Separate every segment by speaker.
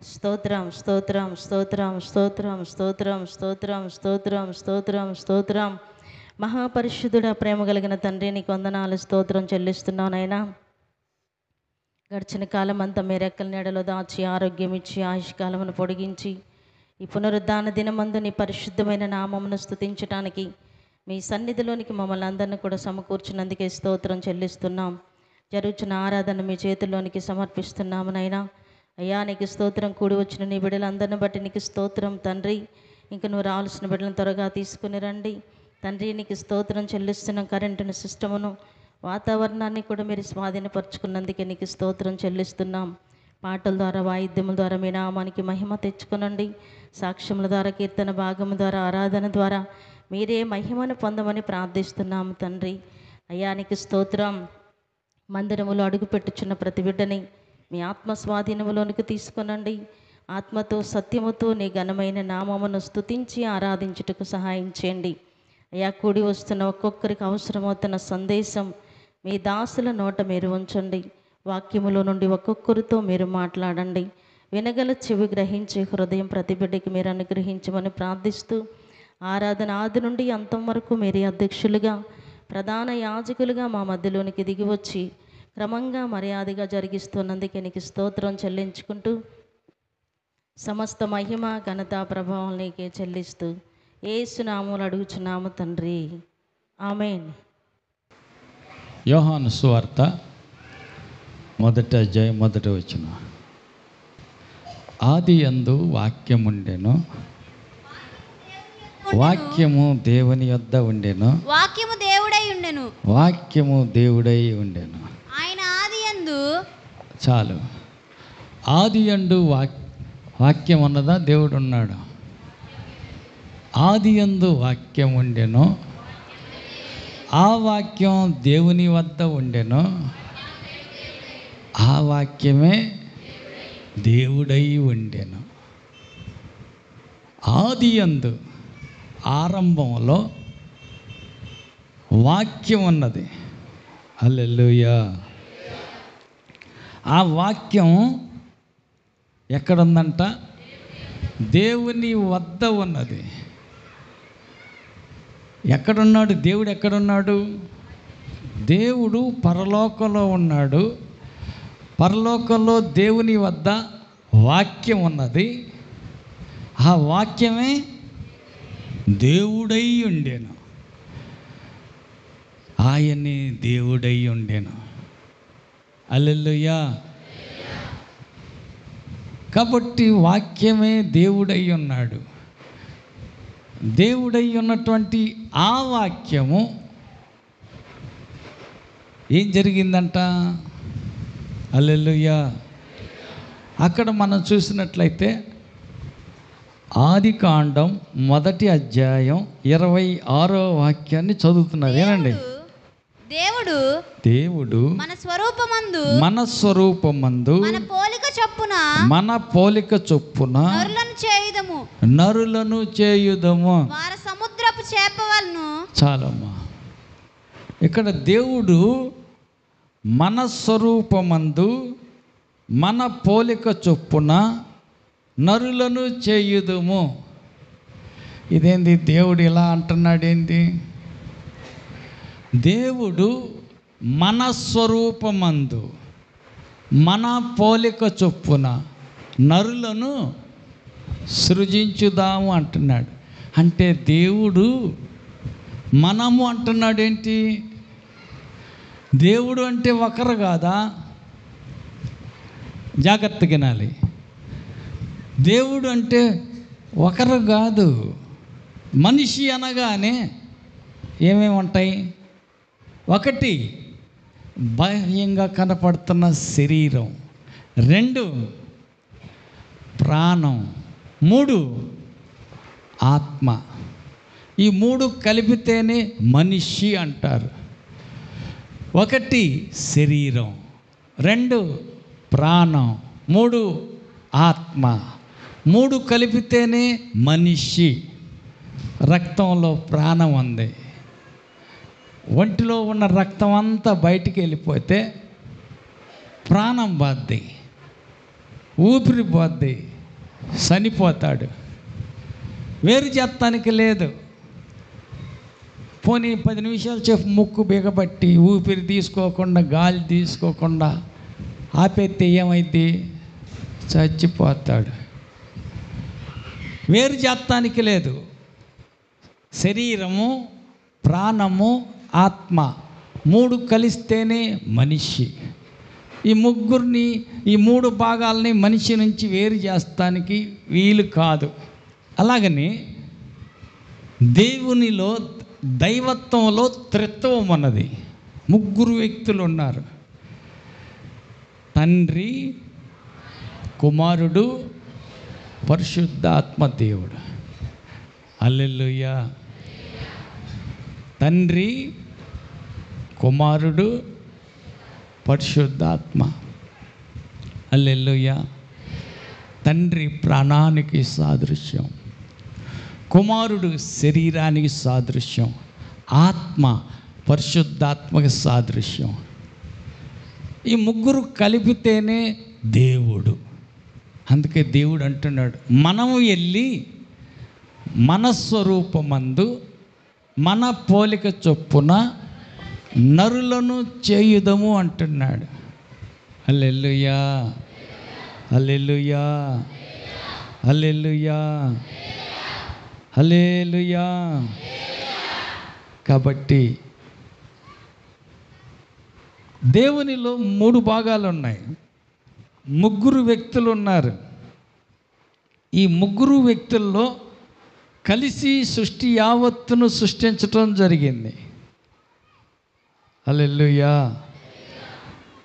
Speaker 1: స్తోత్రం స్తోత్రం స్తోత్రం స్తోత్రం స్తోత్రం స్తోత్రం స్తోత్రం స్తోత్రం స్తోత్రం. మహాపరిశుద్ధుడ, ప్రేమ కలిగిన తండ్రి, నీకు వందనాలు, స్తోత్రం చెల్లిస్తున్నావు నాయనా. గడిచిన కాలం అంతా మీ రెక్కల నీడలో దాచి ఆరోగ్యం ఇచ్చి ఆయుష్కాలమును పొడిగించి ఈ పునరుద్ధాన దినమందు నీ పరిశుద్ధమైన నామమును స్తుతించడానికి మీ సన్నిధిలోనికి మమ్మల్ని అందరినీ కూడా సమకూర్చినందుకే స్తోత్రం చెల్లిస్తున్నాం. జరుగుతున్న ఆరాధన మీ చేతుల్లోనికి సమర్పిస్తున్నాము నైనా. అయ్యా, నీకు స్తోత్రం. కూడి వచ్చిన నీ బిడ్డలందరిని బట్టి నీకు స్తోత్రం తండ్రి. ఇంక నువ్వు రావాల్సిన బిడ్డలను త్వరగా తీసుకుని రండి తండ్రి. నీకు స్తోత్రం చెల్లిస్తున్నాం. కరెంటును, సిస్టమును, వాతావరణాన్ని కూడా మీరు స్వాధీనపరుచుకున్నందుకే నీకు స్తోత్రం చెల్లిస్తున్నాం. పాటల ద్వారా, వాయిద్యముల ద్వారా మీ నామానికి మహిమ తెచ్చుకునండి. సాక్ష్యముల ద్వారా, కీర్తన భాగము ద్వారా, ఆరాధన ద్వారా మీరే మహిమను పొందమని ప్రార్థిస్తున్నాము తండ్రి. అయ్యా, నీకు స్తోత్రం. మందిరములో అడుగుపెట్టుచున్న ప్రతి బిడ్డని మీ ఆత్మ స్వాధీనములోనికి తీసుకునండి. ఆత్మతో, సత్యముతో నీ ఘనమైన నామమును స్తుతించి ఆరాధించుటకు సహాయం చేయండి. అయ్యా, కూడి వస్తున్న ఒక్కొక్కరికి అవసరమవుతున్న సందేశం మీ దాసుల నోట మీరు ఉంచండి. వాక్యములో నుండి ఒక్కొక్కరితో మీరు మాట్లాడండి. వినగల చెవి, గ్రహించే హృదయం ప్రతి బిడ్డకి మీరు అనుగ్రహించమని ప్రార్థిస్తూ, ఆరాధన ఆది నుండి అంతం వరకు మీరే అధ్యక్షులుగా, ప్రధాన యాజకులుగా మా మధ్యలోనికి దిగి వచ్చి క్రమంగా మర్యాదగా జరిగిస్తున్నందుకే నీకు స్తోత్రం చెల్లించుకుంటూ, సమస్త మహిమ, ఘనత, ప్రభావం నీకే చెల్లిస్తూ యేసు నామములో అడుగుచున్నాము తండ్రి, ఆమేన్.
Speaker 2: యోహాను సువార్త 1వ అధ్యాయం 1వ వచనం. ఆది యందు వాక్యముండెను, వాక్యము దేవుని యొద్ద ఉండెను,
Speaker 3: వాక్యము దేవుడై ఉండెను,
Speaker 2: వాక్యము దేవుడై ఉండెను.
Speaker 3: ఆయన ఆది యందు.
Speaker 2: చాలు. ఆది యందు వాక్యం ఉన్నదా? దేవుడు ఉన్నాడు. ఆది యందు వాక్యం ఉండెను, ఆ వాక్యం దేవుని వద్ద ఉండెను, ఆ వాక్యమే దేవుడై ఉండెను. ఆది యందు, ఆరంభంలో వాక్యం ఉన్నది. హల్లెలూయా. ఆ వాక్యం ఎక్కడుందంట? దేవుని వద్ద ఉన్నది. ఎక్కడున్నాడు దేవుడు? ఎక్కడున్నాడు? దేవుడు పరలోకంలో ఉన్నాడు. పరలోకంలో దేవుని వద్ద వాక్యం ఉన్నది. ఆ వాక్యమే దేవుడై ఉండెను, ఆయనే దేవుడై ఉండెను. హల్లెలూయా. కాబట్టి వాక్యమే దేవుడై ఉన్నాడు. దేవుడై ఉన్నటువంటి ఆ వాక్యము ఏం జరిగిందంట? హల్లెలూయా. అక్కడ మనం చూసినట్లయితే ఆది కాండం 1వ అధ్యాయం 26వ వాక్యాన్ని చదువుతున్నారు. ఏనండి?
Speaker 3: దేవుడు
Speaker 2: దేవుడు
Speaker 3: మన స్వరూపమందు,
Speaker 2: మన స్వరూపమందు,
Speaker 3: మన పోలిక చొప్పున,
Speaker 2: మన పోలిక చొప్పున
Speaker 3: నరులను చేయుదము,
Speaker 2: నరులను చేయుదము.
Speaker 3: వారి సముద్రపు చేపలను.
Speaker 2: చాలమ్మా. ఇక్కడ దేవుడు మన స్వరూపమందు, మన పోలిక చొప్పున నరులను చేయుదుము. ఇదేంది? దేవుడు ఇలా అంటున్నాడేంటి? దేవుడు మన స్వరూపమందు, మన పోలిక చొప్పున నరులను సృజించుదాము అంటున్నాడు. అంటే దేవుడు మనము అంటున్నాడు. ఏంటి? దేవుడు అంటే ఒకరు కాదా? జాగ్రత్తగా వినాలి. దేవుడు అంటే ఒకరు కాదు. మనిషి అనగానే ఏమేమి ఉంటాయి? 1, బాహ్యంగా కనపడుతున్న శరీరం. 2, ప్రాణం. 3, ఆత్మ. ఈ 3 కలిపితేనే మనిషి అంటారు. 1 శరీరం, 2 ప్రాణం, 3 ఆత్మ. 3 కలిపితేనే మనిషి. రక్తంలో ప్రాణం ఉంది. ఒంటిలో ఉన్న రక్తం అంతా బయటికి వెళ్ళిపోతే ప్రాణం పోద్ది, ఊపిరి పోద్ది, చనిపోతాడు. వేరు చేస్తానికి లేదు. పోనీ 10 నిమిషాలు సేపు ముక్కు బిగబట్టి ఊపిరి తీసుకోకుండా గాలి తీసుకోకుండా ఆపేస్తే ఏమైంది? చచ్చిపోతాడు. వేరు చేస్తానికి లేదు. శరీరము, ప్రాణము, ఆత్మ 3 కలిస్తేనే మనిషి. ఈ ముగ్గురిని, ఈ 3 భాగాలని మనిషి నుంచి వేరు చేస్తానికి వీలు కాదు. అలాగని దేవునిలో, దైవత్వంలో త్రిత్వం అన్నది. 3 వ్యక్తులు ఉన్నారు. తండ్రి, కుమారుడు, పరిశుద్ధాత్మ దేవుడు. హల్లెలూయా. తండ్రి, కుమారుడు, పరిశుద్ధాత్మ. హల్లెలూయా. తండ్రి ప్రాణానికి సాదృశ్యం, కుమారుడు శరీరానికి సాదృశ్యం, ఆత్మ పరిశుద్ధాత్మకి సాదృశ్యం. ఈ 3 కలిపితేనే దేవుడు. అందుకే దేవుడు అంటున్నాడు, మనము వెళ్ళి మన స్వరూపమందు మన పోలిక చొప్పున నరులను చేయుదము అంటున్నాడు. హల్లెలూయా, హల్లెలూయా, హల్లెలూయా, హల్లెలూయా. కాబట్టి దేవునిలో 3 భాగాలు ఉన్నాయి. 3 వ్యక్తులు ఉన్నారు. ఈ 3 వ్యక్తుల్లో కలిసి సృష్టి యావత్తును సృష్టించటం జరిగింది. హల్లెలూయా.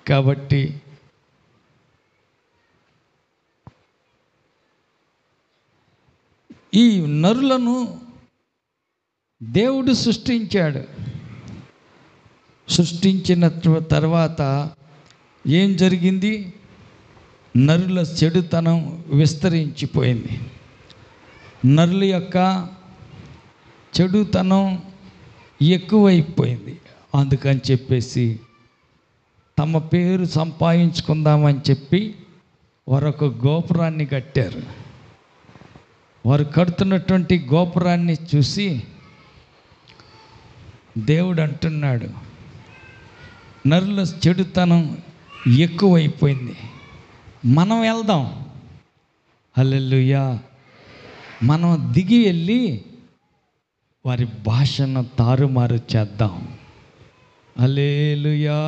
Speaker 2: కాబట్టి ఈ నరులను దేవుడు సృష్టించాడు. సృష్టించిన తర్వాత ఏం జరిగింది? నరుల చెడుతనం విస్తరించిపోయింది. నరుల యొక్క చెడుతనం ఎక్కువైపోయింది. అందుకని చెప్పేసి తమ పేరు సంపాదించుకుందామని చెప్పి వారు ఒక గోపురాన్ని కట్టారు. వారు కడుతున్నటువంటి గోపురాన్ని చూసి దేవుడు అంటున్నాడు, నరుల చెడుతనం ఎక్కువైపోయింది, మనం వెళ్దాం. హల్లెలూయా. మనం దిగి వెళ్ళి వారి భాషను తారుమారు చేద్దాం. హల్లెలూయా,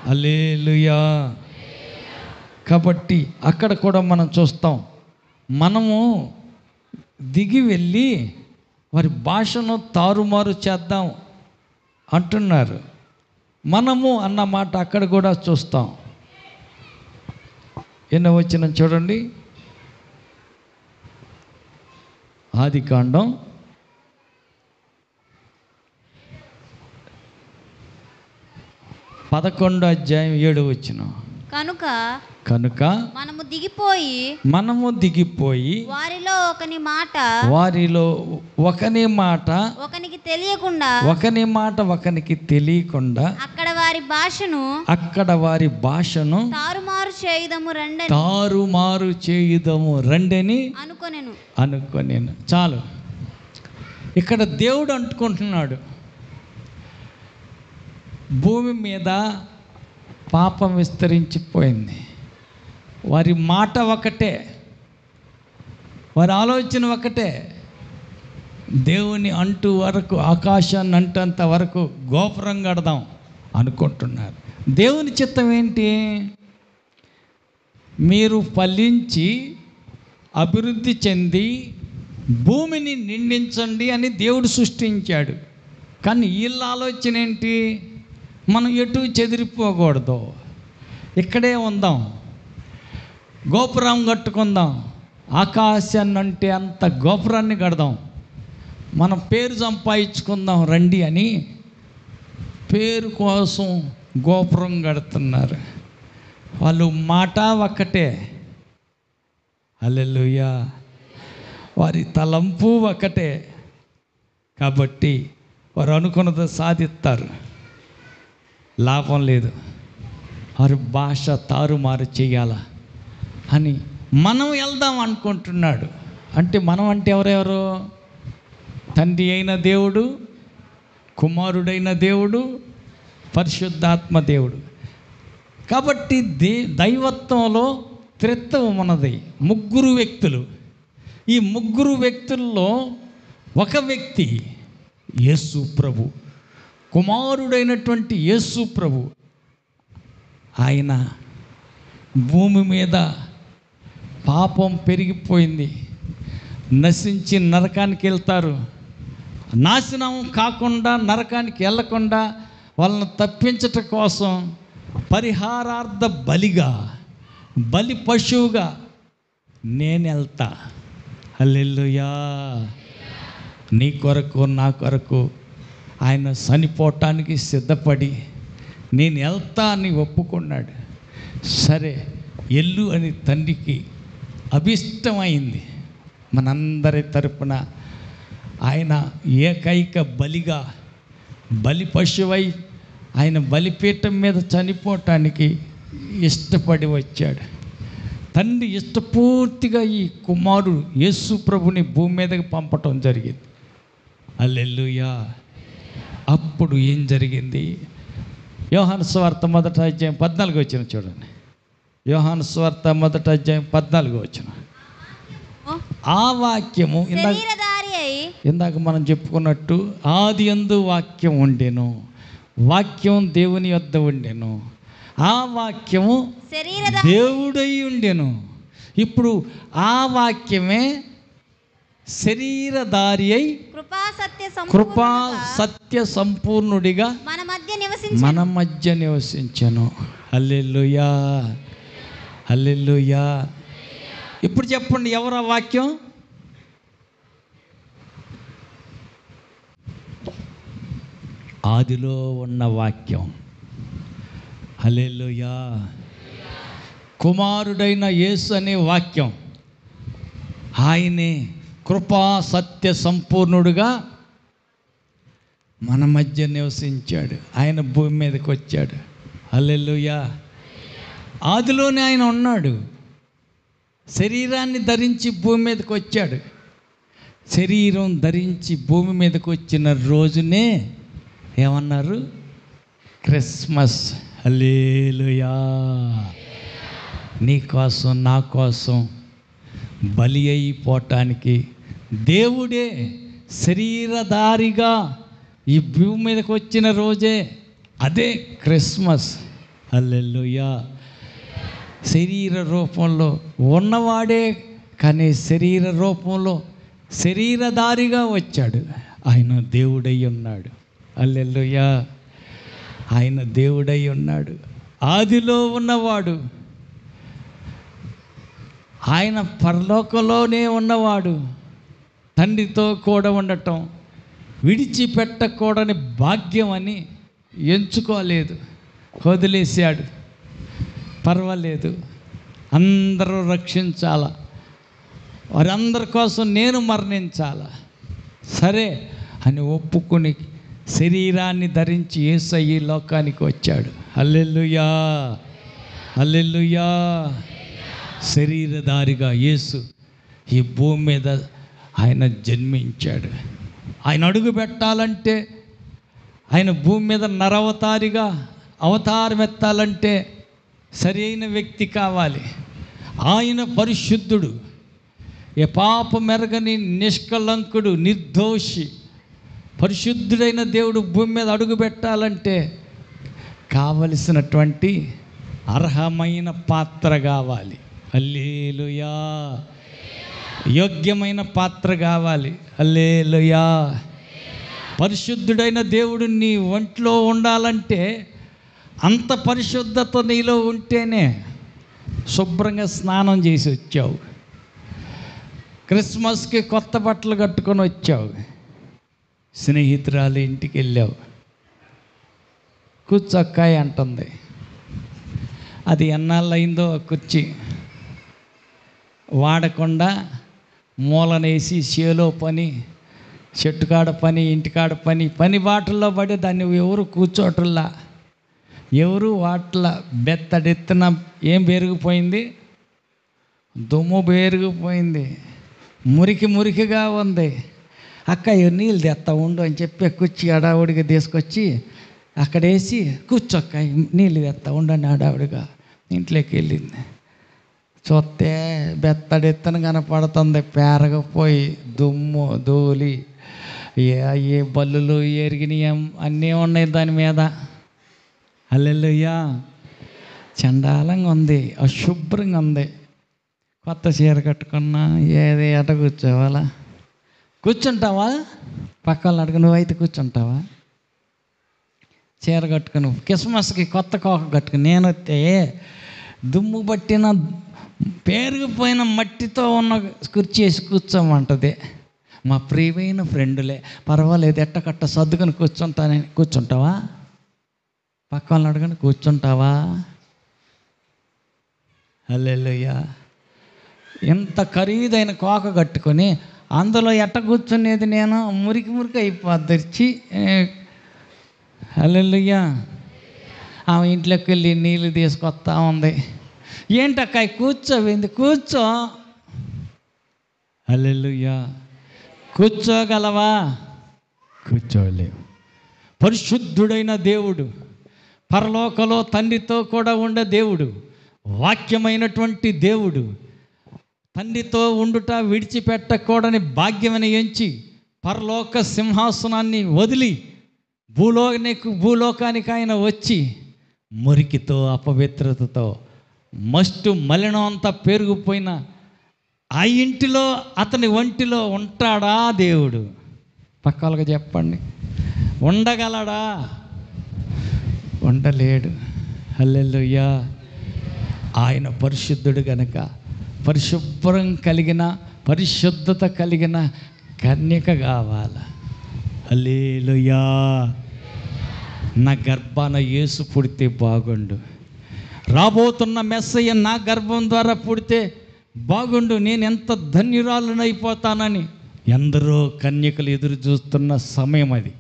Speaker 2: హల్లెలూయా. కాబట్టి అక్కడ కూడా మనం చూస్తాం, మనము దిగి వెళ్ళి వారి భాషను తారుమారు చేద్దాం అంటున్నారు. మనము అన్న మాట అక్కడ కూడా చూస్తాం. ఎన్నో వచనం చూడండి. ఆదికాండం 11వ అధ్యాయం 7వ వచనం. కనుక మనము దిగిపోయి వారిలో ఒకని మాట ఒకనికి తెలియకుండా అక్కడ వారి భాషను తారుమారు చేయుదము రండని అనుకొనేను. చాలు. ఇక్కడ దేవుడు అంటుకుంటున్నాడు, భూమి మీద పాపం విస్తరించిపోయింది. వారి మాట ఒకటే, వారి ఆలోచన ఒకటే. దేవుని అంటూ వరకు, ఆకాశాన్ని అంటంత వరకు గోపురం కడదాం అనుకుంటున్నారు. దేవుని చిత్తం ఏంటి? మీరు ఫలించి అభివృద్ధి చెంది భూమిని నిండించండి అని దేవుడు సృష్టించాడు. కానీ వీళ్ళ ఆలోచన ఏంటి? మనం ఎటు చెదిరిపోకూడదు, ఇక్కడే ఉందాం, గోపురం కట్టుకుందాం, ఆకాశాన్ని అంటే అంత గోపురాన్ని కడదాం, మనం పేరు సంపాదించుకుందాం రండి అని పేరు కోసం గోపురం కడుతున్నారు. వాళ్ళు మాట ఒక్కటే. హల్లెలూయా. వారి తలంపు ఒకటే. కాబట్టి వారు అనుకున్నది సాధిస్తారు, లాభం లేదు. వారి భాష తారుమారు చేయాల అని మనం వెళ్దాం అనుకుంటున్నాడు. అంటే మనం అంటే ఎవరెవరు? తండ్రి అయిన దేవుడు, కుమారుడైన దేవుడు, పరిశుద్ధాత్మ దేవుడు. కాబట్టి దైవత్వంలో త్రిత్వం ఉన్నది, ముగ్గురు వ్యక్తులు. ఈ ముగ్గురు వ్యక్తుల్లో ఒక వ్యక్తి యేసు ప్రభు, కుమారుడైనటువంటి యేసు ప్రభు. ఆయన భూమి మీద పాపం పెరిగిపోయింది, నశించి నరకానికి వెళ్తారు. నాశనం కాకుండా, నరకానికి వెళ్ళకుండా వాళ్ళని తప్పించటం కోసం పరిహారార్థ బలిగా, బలి పశువుగా నేను వెళ్తా. హల్లెలూయా. నీ కొరకు, నా కొరకు ఆయన చనిపోవటానికి సిద్ధపడి నేను వెళ్తా అని ఒప్పుకున్నాడు. సరే ఎల్లు అని తండ్రికి అభిష్టమైంది. మనందరి తరపున ఆయన ఏకైక బలిగా, బలి పశువై ఆయన బలిపీఠం మీద చనిపోవటానికి ఇష్టపడి వచ్చాడు. తండ్రి ఇష్టపూర్తిగా ఈ కుమారుడు యేసు ప్రభుని భూమి మీదకి పంపటం జరిగింది. హల్లెలూయా. అప్పుడు ఏం జరిగింది? యోహాను సువార్త 1:14 చూడండి. యోహాను సువార్త 1:14. ఆ వాక్యము ఇందాక మనం చెప్పుకున్నట్టు, ఆది యందు వాక్యం ఉండెను, వాక్యం దేవుని యొద్ద ఉండెను, ఆ వాక్యము దేవుడై ఉండెను. ఇప్పుడు ఆ వాక్యమే శరీరధారి అయి కృపా సత్య సంపూర్ణుడిగా మన మధ్య నివసించెను. హల్లెలూయా, హల్లెలూయా. ఇప్పుడు చెప్పండి, ఎవరు ఆ వాక్యం? ఆదిలో ఉన్న వాక్యం. హల్లెలూయా. కుమారుడైన యేసు అనే వాక్యం, ఆయనే కృపా సత్య సంపూర్ణుడుగా మన మధ్య నివసించాడు. ఆయన భూమి మీదకి వచ్చాడు. హల్లెలూయా. ఆదిలోనే ఆయన ఉన్నాడు. శరీరాన్ని ధరించి భూమి మీదకి వచ్చాడు. శరీరం ధరించి భూమి మీదకి వచ్చిన రోజునే ఏమన్నారు? క్రిస్మస్. హల్లెలూయా. నీ కోసం, నా కోసం బలి అయిపోవటానికి దేవుడే శరీరధారిగా ఈ భూమి మీదకి వచ్చిన రోజే అదే క్రిస్మస్. హల్లెలూయా. శరీర రూపంలో ఉన్నవాడే, కానీ శరీర రూపంలో శరీరధారిగా వచ్చాడు. ఆయన దేవుడై ఉన్నాడు. హల్లెలూయా. ఆయన దేవుడై ఉన్నాడు. ఆదిలో ఉన్నవాడు, ఆయన పరలోకంలోనే ఉన్నవాడు. తండ్రితో కూడా ఉండటం విడిచిపెట్టకూడని భాగ్యం అని ఎంచుకోలేదు, వదిలేశాడు. పర్వాలేదు, అందరూ రక్షించాల, వారందరి కోసం నేను మరణించాల, సరే అని ఒప్పుకొని శరీరాన్ని ధరించి యేసయ్య ఈ లోకానికి వచ్చాడు. హల్లెలూయా, హల్లెలూయా. శరీరధారిగా యేసు ఈ భూమి మీద ఆయన జన్మించాడు. ఆయన అడుగు పెట్టాలంటే, ఆయన భూమి మీద నరవతారిగా అవతారం ఎత్తాలంటే సరి అయిన వ్యక్తి కావాలి. ఆయన పరిశుద్ధుడు, ఏ పాపం ఎరగని నిష్కలంకుడు, నిర్దోషి, పరిశుద్ధుడైన దేవుడు భూమి మీద అడుగు పెట్టాలంటే కావలసినటువంటి అర్హమైన పాత్ర కావాలి. హల్లెలూయా. యోగ్యమైన పాత్ర కావాలి. హల్లెలూయా. పరిశుద్ధుడైన దేవుడు నీ ఒంట్లో ఉండాలంటే అంత పరిశుద్ధత నీలో ఉంటేనే. శుభ్రంగా స్నానం చేసి వచ్చావు, క్రిస్మస్కి కొత్త బట్టలు కట్టుకొని వచ్చావు, స్నేహితురాలు ఇంటికి వెళ్ళావు, కూర్చొక్కాయి అంటుంది. అది ఎన్నాళ్ళు అయిందో కుర్చీ వాడకుండా మూలనేసి చేలో పని, చెట్టుకాడ పని, ఇంటికాడ పని, పని బాటల్లో పడి దాన్ని ఎవరు కూర్చోటల్లా, ఎవరు వాట్ల బెత్తడెత్తున ఏం పెరిగిపోయింది? దుమ్ము బేరుకుపోయింది, మురికి మురికిగా ఉంది. అక్క నీళ్ళు తెస్తా ఉండు అని చెప్పి కుర్చీ హడావుడిగా తీసుకొచ్చి అక్కడ వేసి కూర్చోక్క నీళ్ళు తెస్తా ఉండని హడావుడిగా ఇంట్లోకి వెళ్ళింది. చూస్తే బెత్తడెత్తన కనపడుతుంది, పేరకపోయి దుమ్ము ధూళి ఏ బల్లులు ఎరిగినాయి అన్నీ ఉన్నాయి దాని మీద. హల్లెలూయా. చండాలంగా ఉంది, అశుభ్రంగా ఉంది. కొత్త చీర కట్టుకున్నా ఏది ఎట కూర్చోవాలా? కూర్చుంటావా? పక్కన అడుగు, నువ్వైతే కూర్చుంటావా? చీర కట్టుకుని క్రిస్మస్కి కొత్త కోక కట్టుకుని నేను వస్తే దుమ్ము పట్టిన పేరుకుపోయిన మట్టితో ఉన్న కుర్చీ వేసి కూర్చోమంటది. మా ప్రియమైన ఫ్రెండులే, పర్వాలేదు ఎట్టకట్ట సర్దుకొని కూర్చుంటావా? పక్కన అడగని కూర్చుంటావా? హల్లెలూయా. ఇంత ఖరీదైన కోక కట్టుకొని అందులో ఎట్ట కూర్చునేది నేను? మురికి మురికి అయిపోద్ది. హల్లెలూయా. ఆమె ఇంట్లోకి వెళ్ళి నీళ్ళు తీసుకొస్తా ఉంది. ఏంటక్క కూర్చోవింది? కూర్చో. హల్లెలూయా. కూర్చోగలవా? కూర్చోలేవు. పరిశుద్ధుడైన దేవుడు, పరలోకలో తండ్రితో కూడా ఉండే దేవుడు, వాక్యమైనటువంటి దేవుడు, తండ్రితో ఉండుట విడిచిపెట్టకూడని భాగ్యమని ఎంచి పరలోక సింహాసనాన్ని వదిలి భూలోకానికి ఆయన వచ్చి మురికితో అపవిత్రతతో మస్తు మలినం అంతా పెరిగిపోయిన ఆ ఇంటిలో అతని ఒంటిలో ఉంటాడా దేవుడు? పక్కలకు చెప్పండి, ఉండగలడా? ఉండలేడు. హల్లెలూయా. ఆయన పరిశుద్ధుడు గనక పరిశుభ్రం కలిగిన పరిశుద్ధత కలిగిన కన్యక కావాలి. హల్లెలూయా. నా గర్భాన యేసు పుడితే బాగుండు, రాబోతున్న మెస్సయ్య నా గర్భం ద్వారా పుడితే బాగుండు, నేను ఎంత ధన్యురాలనైపోతానని ఎందరో కన్యకలు ఎదురు చూస్తున్న సమయం అది.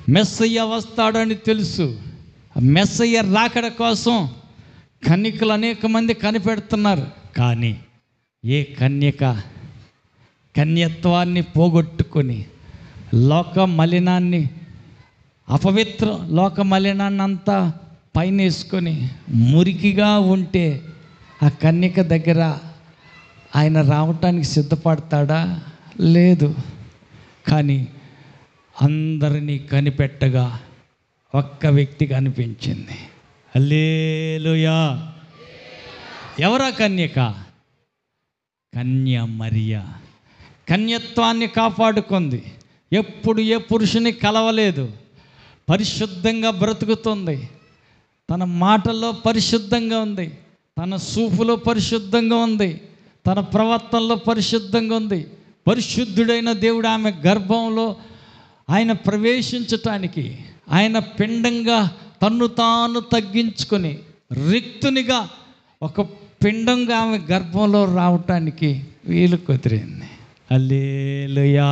Speaker 2: మెస్సయ్య వస్తాడని తెలుసు. మెస్సయ్య రాకడ కోసం కన్యకలు అనేక మంది కనిపెడుతున్నారు. కానీ ఏ కన్యక కన్యత్వాన్ని పోగొట్టుకొని లోక మలినాన్ని, అపవిత్ర లోక మలినాన్ని అంతా పైన వేసుకొని మురికిగా ఉంటే ఆ కన్యక దగ్గర ఆయన రావటానికి సిద్ధపడతాడా? లేదు. కానీ అందరినీ కనిపెట్టగా ఒక్క వ్యక్తి కనిపించింది. హల్లెలూయా. ఎవరా కన్యక? కన్య మరియా. కన్యత్వాన్ని కాపాడుకుంది, ఎప్పుడు ఏ పురుషుని కలవలేదు, పరిశుద్ధంగా బ్రతుకుతుంది, తన మాటల్లో పరిశుద్ధంగా ఉంది, తన చూపులో పరిశుద్ధంగా ఉంది, తన ప్రవర్తనలో పరిశుద్ధంగా ఉంది. పరిశుద్ధుడైన దేవుడు ఆమె గర్భంలో ఆయన ప్రవేశించటానికి, ఆయన పిండంగా తన్ను తాను తగ్గించుకొని రిక్తునిగా ఒక పిండంగా ఆమె గర్భంలో రావటానికి వీలు కుదిరింది. హల్లెలూయా.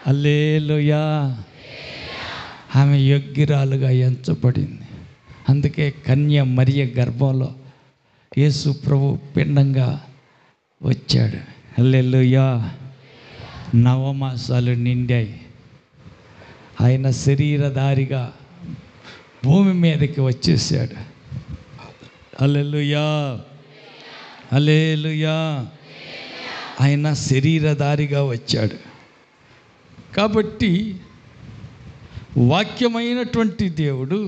Speaker 2: హల్లెలూయా. ఆమె యోగ్యురాలుగా ఎంచబడింది. అందుకే కన్య మరియ గర్భంలో యేసు ప్రభు పిండంగా వచ్చాడు. హల్లెలూయా. నవమాసాలు నిండాయి. ఆయన శరీరధారిగా భూమి మీదకి వచ్చేసాడు. హల్లెలూయా. హల్లెలూయా. ఆయన శరీరధారిగా వచ్చాడు. కాబట్టి వాక్యమైనటువంటి దేవుడు,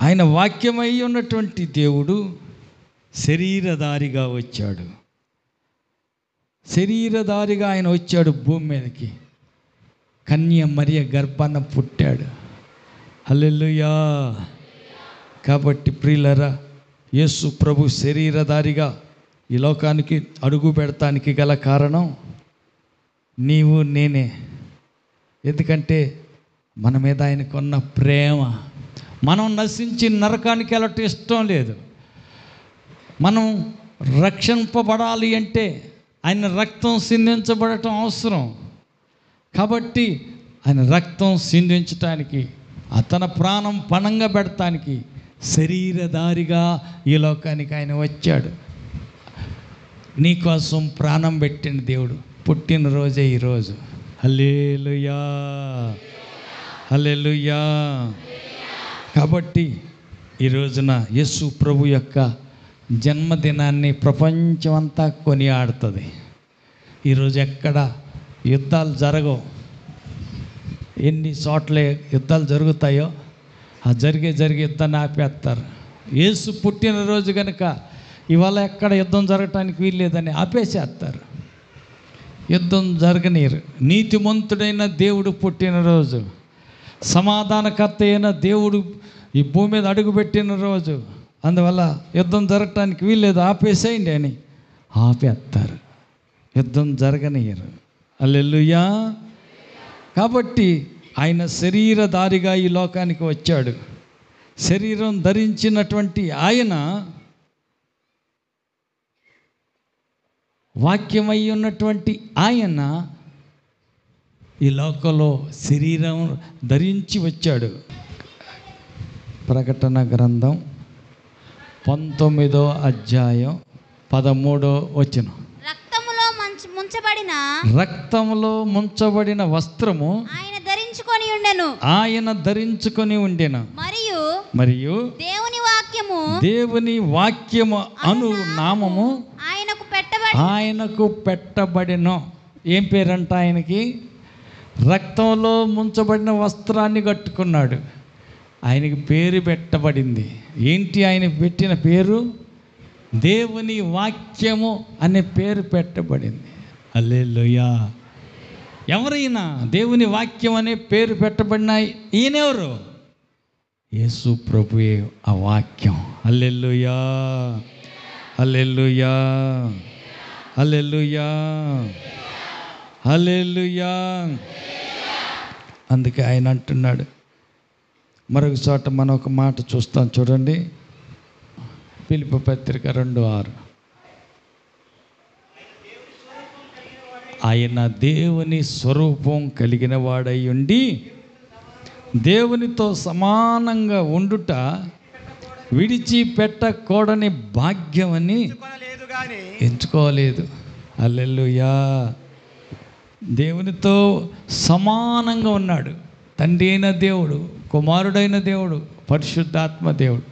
Speaker 2: ఆయన వాక్యమై ఉన్నటువంటి దేవుడు శరీరధారిగా వచ్చాడు. శరీరధారిగా ఆయన వచ్చాడు భూమి మీదకి. కన్య మరియ గర్భాన పుట్టాడు. హల్లెలూయా. కాబట్టి ప్రియులరా, యేసు ప్రభు శరీరధారిగా ఈ లోకానికి అడుగు పెడతానికి గల కారణం నీవు నేనే. ఎందుకంటే మన మీద ఆయనకున్న ప్రేమ. మనం నశించి నరకానికి వెళ్ళటం ఇష్టం లేదు. మనం రక్షింపబడాలి అంటే ఆయన రక్తం సిందించబడటం అవసరం. కాబట్టి ఆయన రక్తం సిందించటానికి, తన ప్రాణం పణంగా పెడతానికి శరీరధారిగా ఈ లోకానికి ఆయన వచ్చాడు. నీకోసం ప్రాణం పెట్టిన దేవుడు. పుట్టినరోజే ఈరోజు. హల్లెలూయా, హల్లెలూయా. కాబట్టి ఈ రోజున యేసు ప్రభు యొక్క జన్మదినాన్ని ప్రపంచమంతా కొనియాడుతుంది. ఈరోజు ఎక్కడ యుద్ధాలు జరగవు. ఎన్ని చోట్ల యుద్ధాలు జరుగుతాయో ఆ జరిగే యుద్ధాన్ని ఆపేస్తారు. యేసు పుట్టినరోజు కనుక ఇవాళ ఎక్కడ యుద్ధం జరగటానికి వీల్లేదని ఆపేసేస్తారు. యుద్ధం జరగనీరు. నీతిమంతుడైన దేవుడు పుట్టినరోజు, సమాధానకర్త అయిన దేవుడు ఈ భూమి మీద అడుగుపెట్టిన రోజు. అందువల్ల యుద్ధం జరగటానికి వీల్లేదు, ఆపేసేయండి అని ఆపేస్తారు. యుద్ధం జరగనీయరు. హల్లెలూయా. కాబట్టి ఆయన శరీరధారిగా ఈ లోకానికి వచ్చాడు. శరీరం ధరించినటువంటి ఆయన, వాక్యమై ఉన్నటువంటి ఆయన ఈ లోకంలో శరీరం ధరించి వచ్చాడు. ప్రకటన గ్రంథం 19వ అధ్యాయం 13వ వచనం. రక్తములో ముంచబడిన వస్త్రము ఆయన ధరించుకొని ఉండెను. మరియు దేవుని వాక్యము అను నామము ఆయనకు పెట్టబడెను. ఏం పేరంట ఆయనకి? రక్తంలో ముంచబడిన వస్త్రాన్ని కట్టుకున్నాడు. ఆయనకి పేరు పెట్టబడింది. ఏంటి ఆయన పెట్టిన పేరు? దేవుని వాక్యము అనే పేరు పెట్టబడింది. హల్లెలూయా. ఎవరైనా దేవుని వాక్యం అనే పేరు పెట్టబడిన ఈయనెవరు? యేసు ప్రభువే ఆ వాక్యం. హల్లెలూయా, హల్లెలూయా, హల్లెలూయా, హల్లెలూయా. అందుకే ఆయన అంటున్నాడు. మరొక చోట మనం ఒక మాట చూస్తాం చూడండి. ఫిలిప్పీ పత్రిక 2:6. ఆయన దేవుని స్వరూపం కలిగిన వాడై ఉండి దేవునితో సమానంగా ఉండుట విడిచిపెట్టకూడని భాగ్యమని ఎంచుకోలేదు. హల్లెలూయా. దేవునితో సమానంగా ఉన్నాడు. తండ్రి అయిన దేవుడు, కుమారుడైన దేవుడు, పరిశుద్ధాత్మ దేవుడు,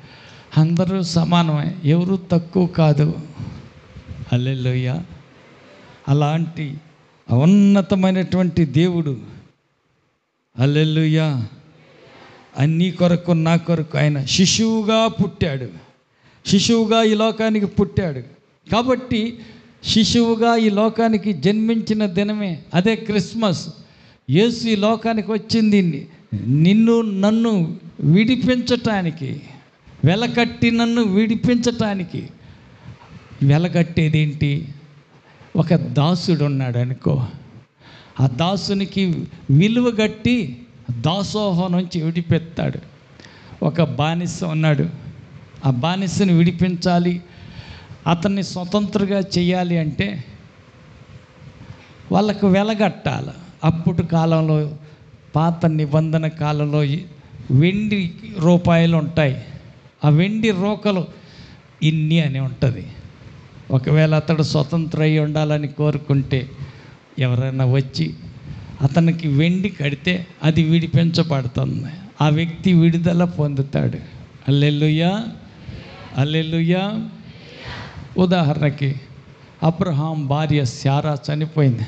Speaker 2: అందరూ సమానమే, ఎవరు తక్కువ కాదు. హల్లెలూయా. అలాంటి ఉన్నతమైనటువంటి దేవుడు, హల్లెలూయా, నీ కొరకు నా కొరకు ఆయన శిశువుగా పుట్టాడు. శిశువుగా ఈ లోకానికి పుట్టాడు. కాబట్టి శిశువుగా ఈ లోకానికి జన్మించిన దినమే అదే క్రిస్మస్. యేసు ఈ లోకానికి వచ్చింది నిన్ను నన్ను విడిపించటానికి, వెలకట్టి నన్ను విడిపించటానికి. వెలకట్టేది ఏంటి? ఒక దాసుడు ఉన్నాడు అనుకో, ఆ దాసునికి విలువ కట్టి దాసోహం నుంచి విడిపెత్తాడు. ఒక బానిస ఉన్నాడు, ఆ బానిసని విడిపించాలి, అతన్ని స్వతంత్రంగా చేయాలి అంటే వాళ్ళకు వెలగట్టాలి. అప్పుడు కాలంలో, పాత నిబంధన కాలంలో వెండి రూపాయలు ఉంటాయి. ఆ వెండి రోకలు ఇన్ని అని ఉంటుంది. ఒకవేళ అతడు స్వతంత్ర అయి ఉండాలని కోరుకుంటే ఎవరైనా వచ్చి అతనికి వెండి కడితే అది విడిపించబడుతుంది. ఆ వ్యక్తి విడుదల పొందుతాడు. హల్లెలూయా, హల్లెలూయా. ఉదాహరణకి అబ్రహాం భార్య శారా చనిపోయింది.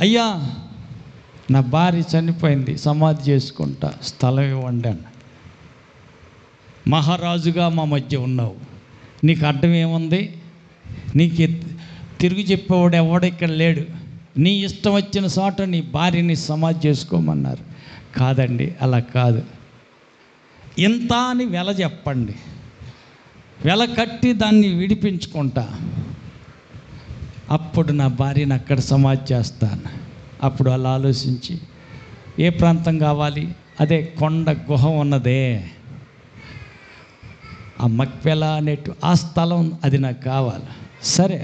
Speaker 2: అయ్యా, నా భార్య చనిపోయింది, సమాధి చేసుకుంటా, స్థలం ఇవ్వండి అన్న. మహారాజుగా మా మధ్య ఉన్నావు, నీకు అడ్డం ఏముంది? నీకు తిరిగి చెప్పేవాడు ఎవడు ఇక్కడ లేడు, నీ ఇష్టం వచ్చిన చోట నీ భార్యని సమాధి చేసుకోమన్నారు. కాదండి, అలా కాదు, ఇంత అని వెల చెప్పండి, వెల కట్టి దాన్ని విడిపించుకుంటా, అప్పుడు నా భార్యని అక్కడ సమాధి చేస్తాను. అప్పుడు అలా ఆలోచించి, ఏ ప్రాంతం కావాలి? అదే కొండ గుహ ఉన్నదే, ఆ మక్పెల అనేటు ఆ స్థలం, అది నాకు కావాలి. సరే,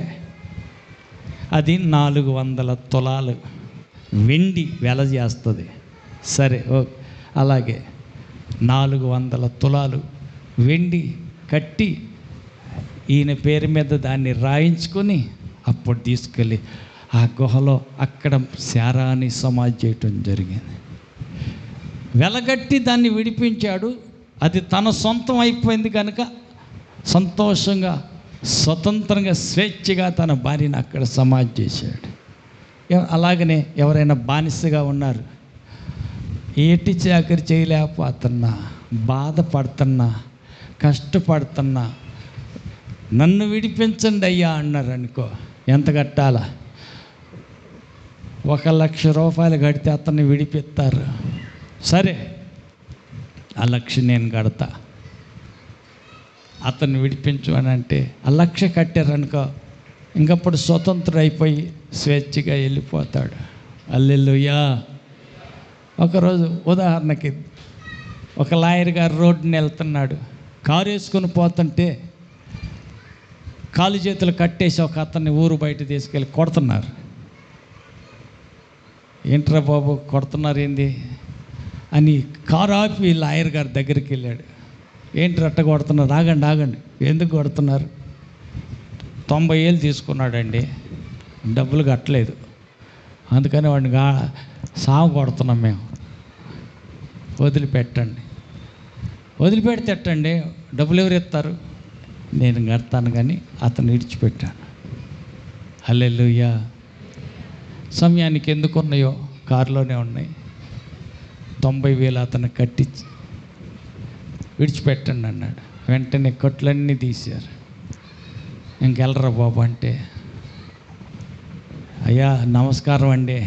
Speaker 2: అది 400 తులాలు వెండి వెల చేస్తుంది. సరే, ఓకే, అలాగే 400 తులాలు వెండి కట్టి ఈయన పేరు మీద దాన్ని రాయించుకొని అప్పుడు తీసుకెళ్ళి ఆ గుహలో అక్కడ శారాన్ని సమాధి చేయటం జరిగింది. వెలగట్టి దాన్ని విడిపించాడు. అది తన సొంతం అయిపోయింది కనుక సంతోషంగా స్వతంత్రంగా స్వేచ్ఛగా తన భార్యను అక్కడ సమాధి చేశాడు. అలాగనే ఎవరైనా బానిసగా ఉన్నారు, ఏటి చాకరి చేయలేకపోతున్నా, బాధపడుతున్నా, కష్టపడుతున్నా, నన్ను విడిపించండి అయ్యా అన్నారు అనుకో, ఎంత కట్టాలా? 1,00,000 రూపాయలు కడితే అతన్ని విడిపిస్తారు. సరే, 1,00,000 నేను కడతా, అతన్ని విడిపించు అని అంటే 1,00,000 కట్టారనుకో, ఇంకప్పుడు స్వతంత్రుడు అయిపోయి స్వేచ్ఛగా వెళ్ళిపోతాడు. హల్లెలూయా. ఒకరోజు ఉదాహరణకి ఒక లాయర్ గారు రోడ్డుని వెళ్తున్నాడు, కారు వేసుకొని పోతుంటే కాలు చేతులు కట్టేసి ఒక అతన్ని ఊరు బయట తీసుకెళ్ళి కొడుతున్నారు. ఏంట్రా బాబు కొడుతున్నారు ఏంది అని కారు ఆపి లాయర్ గారి దగ్గరికి వెళ్ళాడు. ఏంటి అట్ట కొడుతున్నారు? ఆగండి ఆగండి, ఎందుకు కొడుతున్నారు? 90,000 తీసుకున్నాడండి, డబ్బులు కట్టలేదు, అందుకని వాడిని సాగు కొడుతున్నాం మేము, వదిలిపెట్టండి. వదిలిపెడితేట్టండి, డబ్బులు ఎవరు ఇస్తారు? నేను కడతాను కానీ అతను విడిచిపెట్టాను. హల్లెలూయా. సమయానికి ఎందుకు ఉన్నాయో కారులోనే ఉన్నాయి. 90,000 అతను కట్టి విడిచిపెట్టండి అన్నాడు. వెంటనే కట్లన్నీ తీశారు. ఇంకెళ్ళరా బాబు అంటే, అయ్యా నమస్కారం అండి,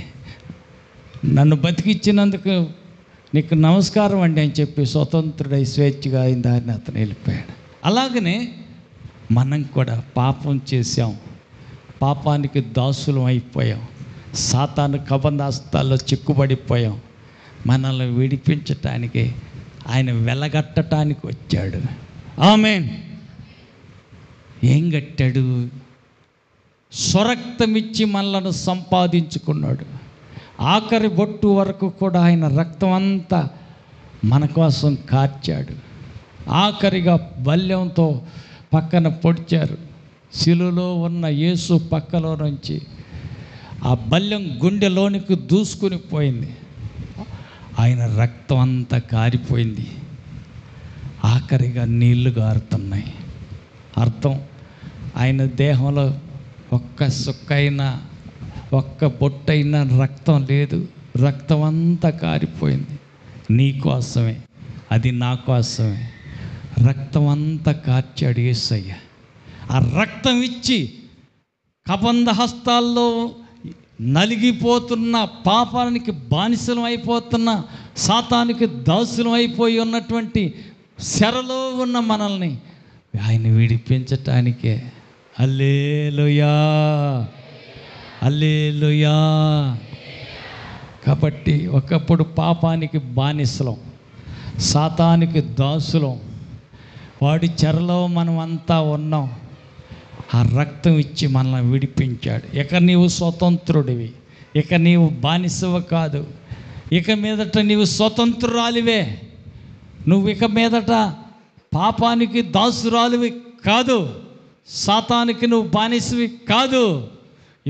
Speaker 2: నన్ను బతికిచ్చినందుకు నీకు నమస్కారం అండి అని చెప్పి స్వతంత్రుడై స్వేచ్ఛగా అయిన దారిని అతను వెళ్ళిపోయాడు. అలాగనే మనం కూడా పాపం చేసాం, పాపానికి దాసులం అయిపోయాం, సాతాను కబంధాస్తాల్లో చిక్కుబడిపోయాం. మనల్ని విడిపించటానికి ఆయన వెలగట్టడానికి వచ్చాడు. ఆమేన్. ఏం కట్టాడు? స్వరక్తమిచ్చి మనలను సంపాదించుకున్నాడు. ఆఖరి బొట్టు వరకు కూడా ఆయన రక్తం అంతా మన కోసం కార్చాడు. ఆఖరిగా బల్యంతో పక్కన పొడిచారు. శిలువలో ఉన్న యేసు పక్కలో నుంచి ఆ బల్యం గుండెలోనికి దూసుకుని పోయింది. ఆయన రక్తం అంతా కారిపోయింది. ఆఖరిగా నీళ్లు గారుతున్నాయి. అర్థం, ఆయన దేహంలో ఒక్క సుక్కైనా ఒక్క బొట్టైనా రక్తం లేదు. రక్తం అంతా కారిపోయింది. నీ కోసమే, అది నా కోసమే. రక్తం అంతా కార్చాడు యేసయ్య. ఆ రక్తం ఇచ్చి కబంధ హస్తాల్లో నలిగిపోతున్న, పాపానికి బానిసలం అయిపోతున్న, సాతానికి దాసులం అయిపోయి ఉన్నటువంటి శరలో ఉన్న మనల్ని ఆయన విడిపించటానికే. హల్లెలూయా, హల్లెలూయా. కాబట్టి ఒకప్పుడు పాపానికి బానిసలం, సాతానికి దాసులం, వాడి చెరలో మనం అంతా ఉన్నాం. ఆ రక్తం ఇచ్చి మనల్ని విడిపించాడు. ఇక నీవు స్వతంత్రుడివి, ఇక నీవు బానిసవ కాదు. ఇక మీదట నీవు స్వతంత్రురాలివే. నువ్వు ఇక మీదట పాపానికి దాసురాలివి కాదు, సాతానికి నువ్వు బానిసవి కాదు.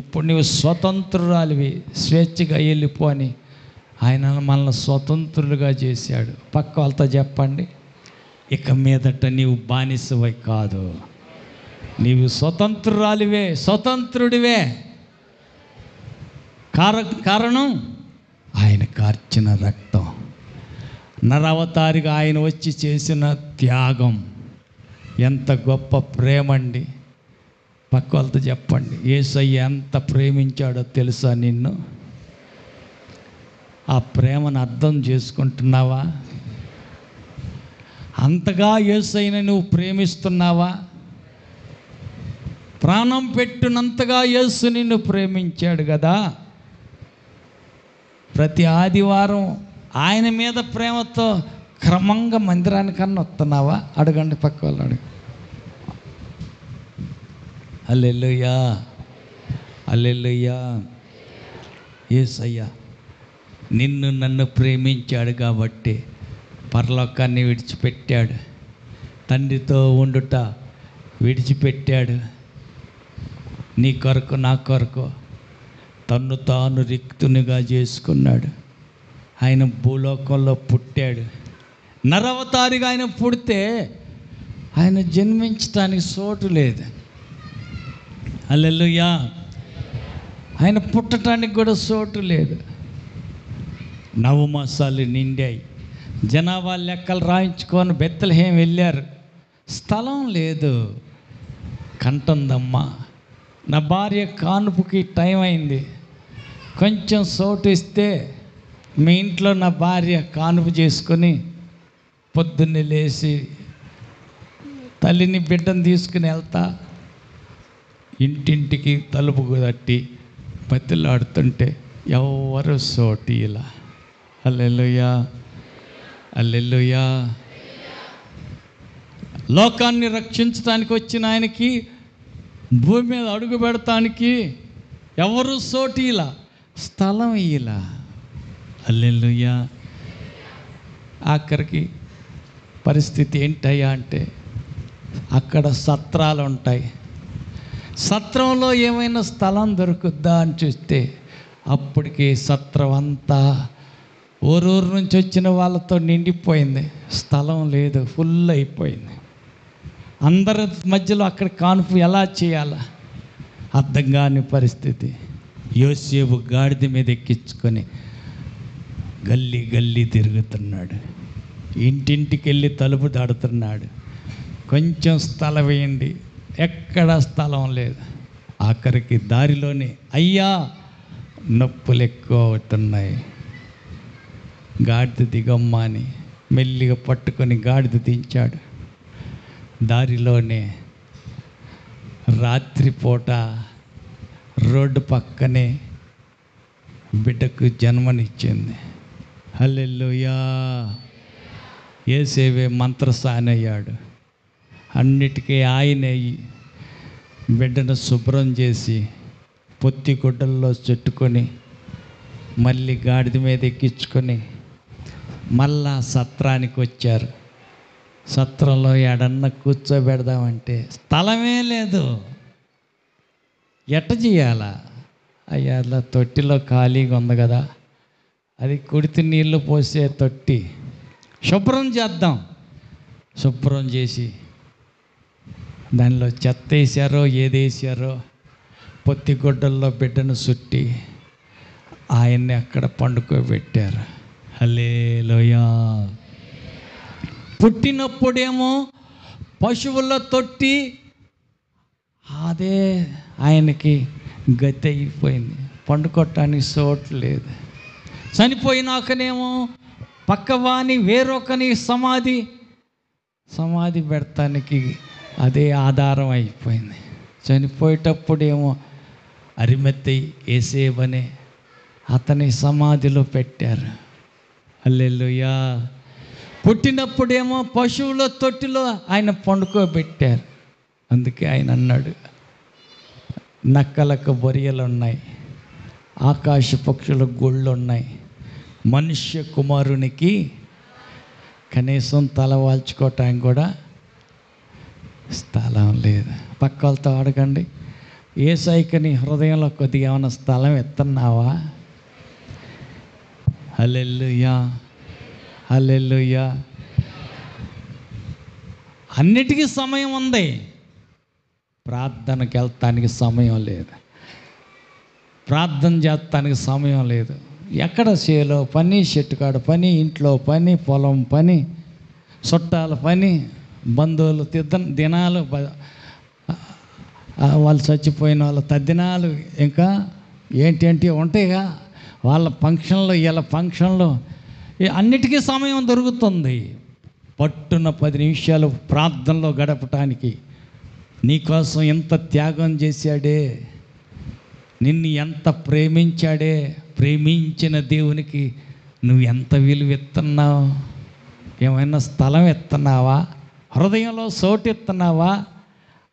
Speaker 2: ఇప్పుడు నువ్వు స్వతంత్రురాలివి, స్వేచ్ఛగా వెళ్ళిపోని ఆయన మనల్ని స్వతంత్రులుగా చేశాడు. పక్క వాళ్ళతో చెప్పండి, ఇక మీదట నీవు బానిసవై కాదు, నీవు స్వతంత్రురాలివే, స్వతంత్రుడివే. కారణం ఆయన కార్చిన రక్తం. నరవతారిగా ఆయన వచ్చి చేసిన త్యాగం ఎంత గొప్ప ప్రేమ అండి. పక్క వాళ్ళతో చెప్పండి, యేసయ్య ఎంత ప్రేమించాడో తెలుసా నిన్ను? ఆ ప్రేమను అర్థం చేసుకుంటున్నావా? అంతగా యేసయ్యని నువ్వు ప్రేమిస్తున్నావా? ప్రాణం పెట్టినంతగా యేసు నిన్ను ప్రేమించాడు కదా. ప్రతి ఆదివారం ఆయన మీద ప్రేమతో క్రమంగా మందిరానికన్నా వస్తున్నావా? అడగండి, పక్క వాళ్ళు అడుగు. హల్లెలూయా, హల్లెలూయా. యేసయ్య నిన్ను నన్ను ప్రేమించాడు కాబట్టి పరలోకాన్ని విడిచిపెట్టాడు, తండ్రితో ఉండుట విడిచిపెట్టాడు. నీ కొరకు నా కొరకు తన్ను తాను రిక్తునిగా చేసుకున్నాడు. ఆయన భూలోకంలో పుట్టాడు. నరవతారిగా ఆయన పుడితే ఆయన జన్మించడానికి చోటు లేదు. హల్లెలూయా. ఆయన పుట్టడానికి కూడా చోటు లేదు. నవమాసాలు నిండాయి. జనాభా లెక్కలు రాయించుకొని బెత్లెహేం వెళ్ళారు. స్థలం లేదు. కంటుందమ్మా, నా భార్య కానుపుకి టైం అయింది, కొంచెం చోటు ఇస్తే మీ ఇంట్లో నా భార్య కానుపు చేసుకొని పొద్దున్నే లేచి తల్లిని బిడ్డను తీసుకుని వెళ్తా. ఇంటింటికి తలుపు తట్టి బతిలాడుతుంటే ఎవరు చోటు ఇలా. హల్లెలూయా, హల్లెలూయా. లోకాన్ని రక్షించడానికి వచ్చిన ఆయనకి భూమి మీద అడుగు పెడతానికి ఎవరు చోటు ఇలా, స్థలం ఇలా. హల్లెలూయా. ఆఖరికి పరిస్థితి ఏంటయ్యా అంటే, అక్కడ సత్రాలు ఉంటాయి. సత్రంలో ఏమైనా స్థలం దొరుకుద్దా అని చూస్తే అప్పటికి సత్రం అంతా ఊరూరు నుంచి వచ్చిన వాళ్ళతో నిండిపోయింది. స్థలం లేదు, ఫుల్ అయిపోయింది. అందరి మధ్యలో అక్కడ కానుపు ఎలా చేయాలా అర్థం కాని పరిస్థితి. యోసేపు గాడిద మీద ఎక్కించుకొని గల్లీ గల్లీ తిరుగుతున్నాడు. ఇంటింటికి వెళ్ళి తలుపు దాడుతున్నాడు. కొంచెం స్థలం వేయండి, ఎక్కడ స్థలం లేదు. ఆఖరికి దారిలోనే అయ్యా నొప్పులు ఎక్కువ అవుతున్నాయి, గాడిద దిగమ్మా అని మెల్లిగా పట్టుకొని గాడిద దించాడు. దారిలోనే రాత్రిపూట రోడ్డు పక్కనే బిడ్డకు జన్మనిచ్చింది. హల్లెలూయా. యేసేవే మంత్రసానయ్యాడు. అన్నిటికీ ఆయనే బిడ్డను శుభ్రం చేసి పొత్తి గుడ్డల్లో చుట్టుకొని మళ్ళీ గాడిద మీద ఎక్కించుకొని మళ్ళా సత్రానికి వచ్చారు. సత్రంలో ఎడన్నా కూర్చోబెడదామంటే స్థలమే లేదు. ఎట్ట చేయాలా? అయ్యా అలా తొట్టిలో ఖాళీగా ఉంది కదా, అది కుడితి నీళ్ళు పోసే తొట్టి, శుభ్రం చేద్దాం. శుభ్రం చేసి దానిలో చెత్త వేసారో ఏదేసారో పొత్తి గుడ్డల్లో బిడ్డను చుట్టి ఆయన్ని అక్కడ పండుకోబెట్టారు. హల్లెలూయా. పుట్టినప్పుడేమో పశువుల తొట్టి, అదే ఆయనకి గతి అయిపోయింది. పండుకోవటానికి చోటు లేదు. చనిపోయినాకనేమో పక్కవాని వేరొకని సమాధి పెడతానికి అదే ఆధారం అయిపోయింది. చనిపోయేటప్పుడేమో అరిమత్తయి యేసేబనే అతని సమాధిలో పెట్టారు. హల్లెలూయా. పుట్టినప్పుడేమో పశువుల తొట్టిలో ఆయన పండుకోబెట్టారు. అందుకే ఆయన అన్నాడు, నక్కలకు బొరియలు ఉన్నాయి, ఆకాశ పక్షులకు గూళ్ళు ఉన్నాయి, మనుష్య కుమారునికి కనీసం తల వాల్చుకోవటానికి కూడా స్థలం లేదు. పక్క వాళ్ళతో అడగండి, యేసయ్యని హృదయంలో కొద్దిగా ఏమైనా స్థలం ఎత్తన్నావా? హల్లెలూయా, హల్లెలూయా. అన్నిటికీ సమయం ఉంది, ప్రార్థనకి వెళ్తానికి సమయం లేదు, ప్రార్థన చేస్తానికి సమయం లేదు. ఎక్కడ చేలో పని, చెట్టుకాడ పని, ఇంట్లో పని, పొలం పని, చుట్టాల పని, బంధువులు దినాలు, వాళ్ళు చచ్చిపోయిన వాళ్ళ తద్దినాలు, ఇంకా ఏంటి ఉంటాయిగా వాళ్ళ ఫంక్షన్లు, ఇలా ఫంక్షన్లు, అన్నిటికీ సమయం దొరుకుతుంది. పట్టున 10 నిమిషాలు ప్రార్థనలో గడపటానికి నీకోసం ఎంత త్యాగం చేశాడే, నిన్ను ఎంత ప్రేమించాడే. ప్రేమించిన దేవునికి నువ్వు ఎంత విలువ ఇస్తున్నావు? ఏమైనా స్థలం ఇస్తున్నావా? హృదయంలో చోటు ఇస్తున్నావా?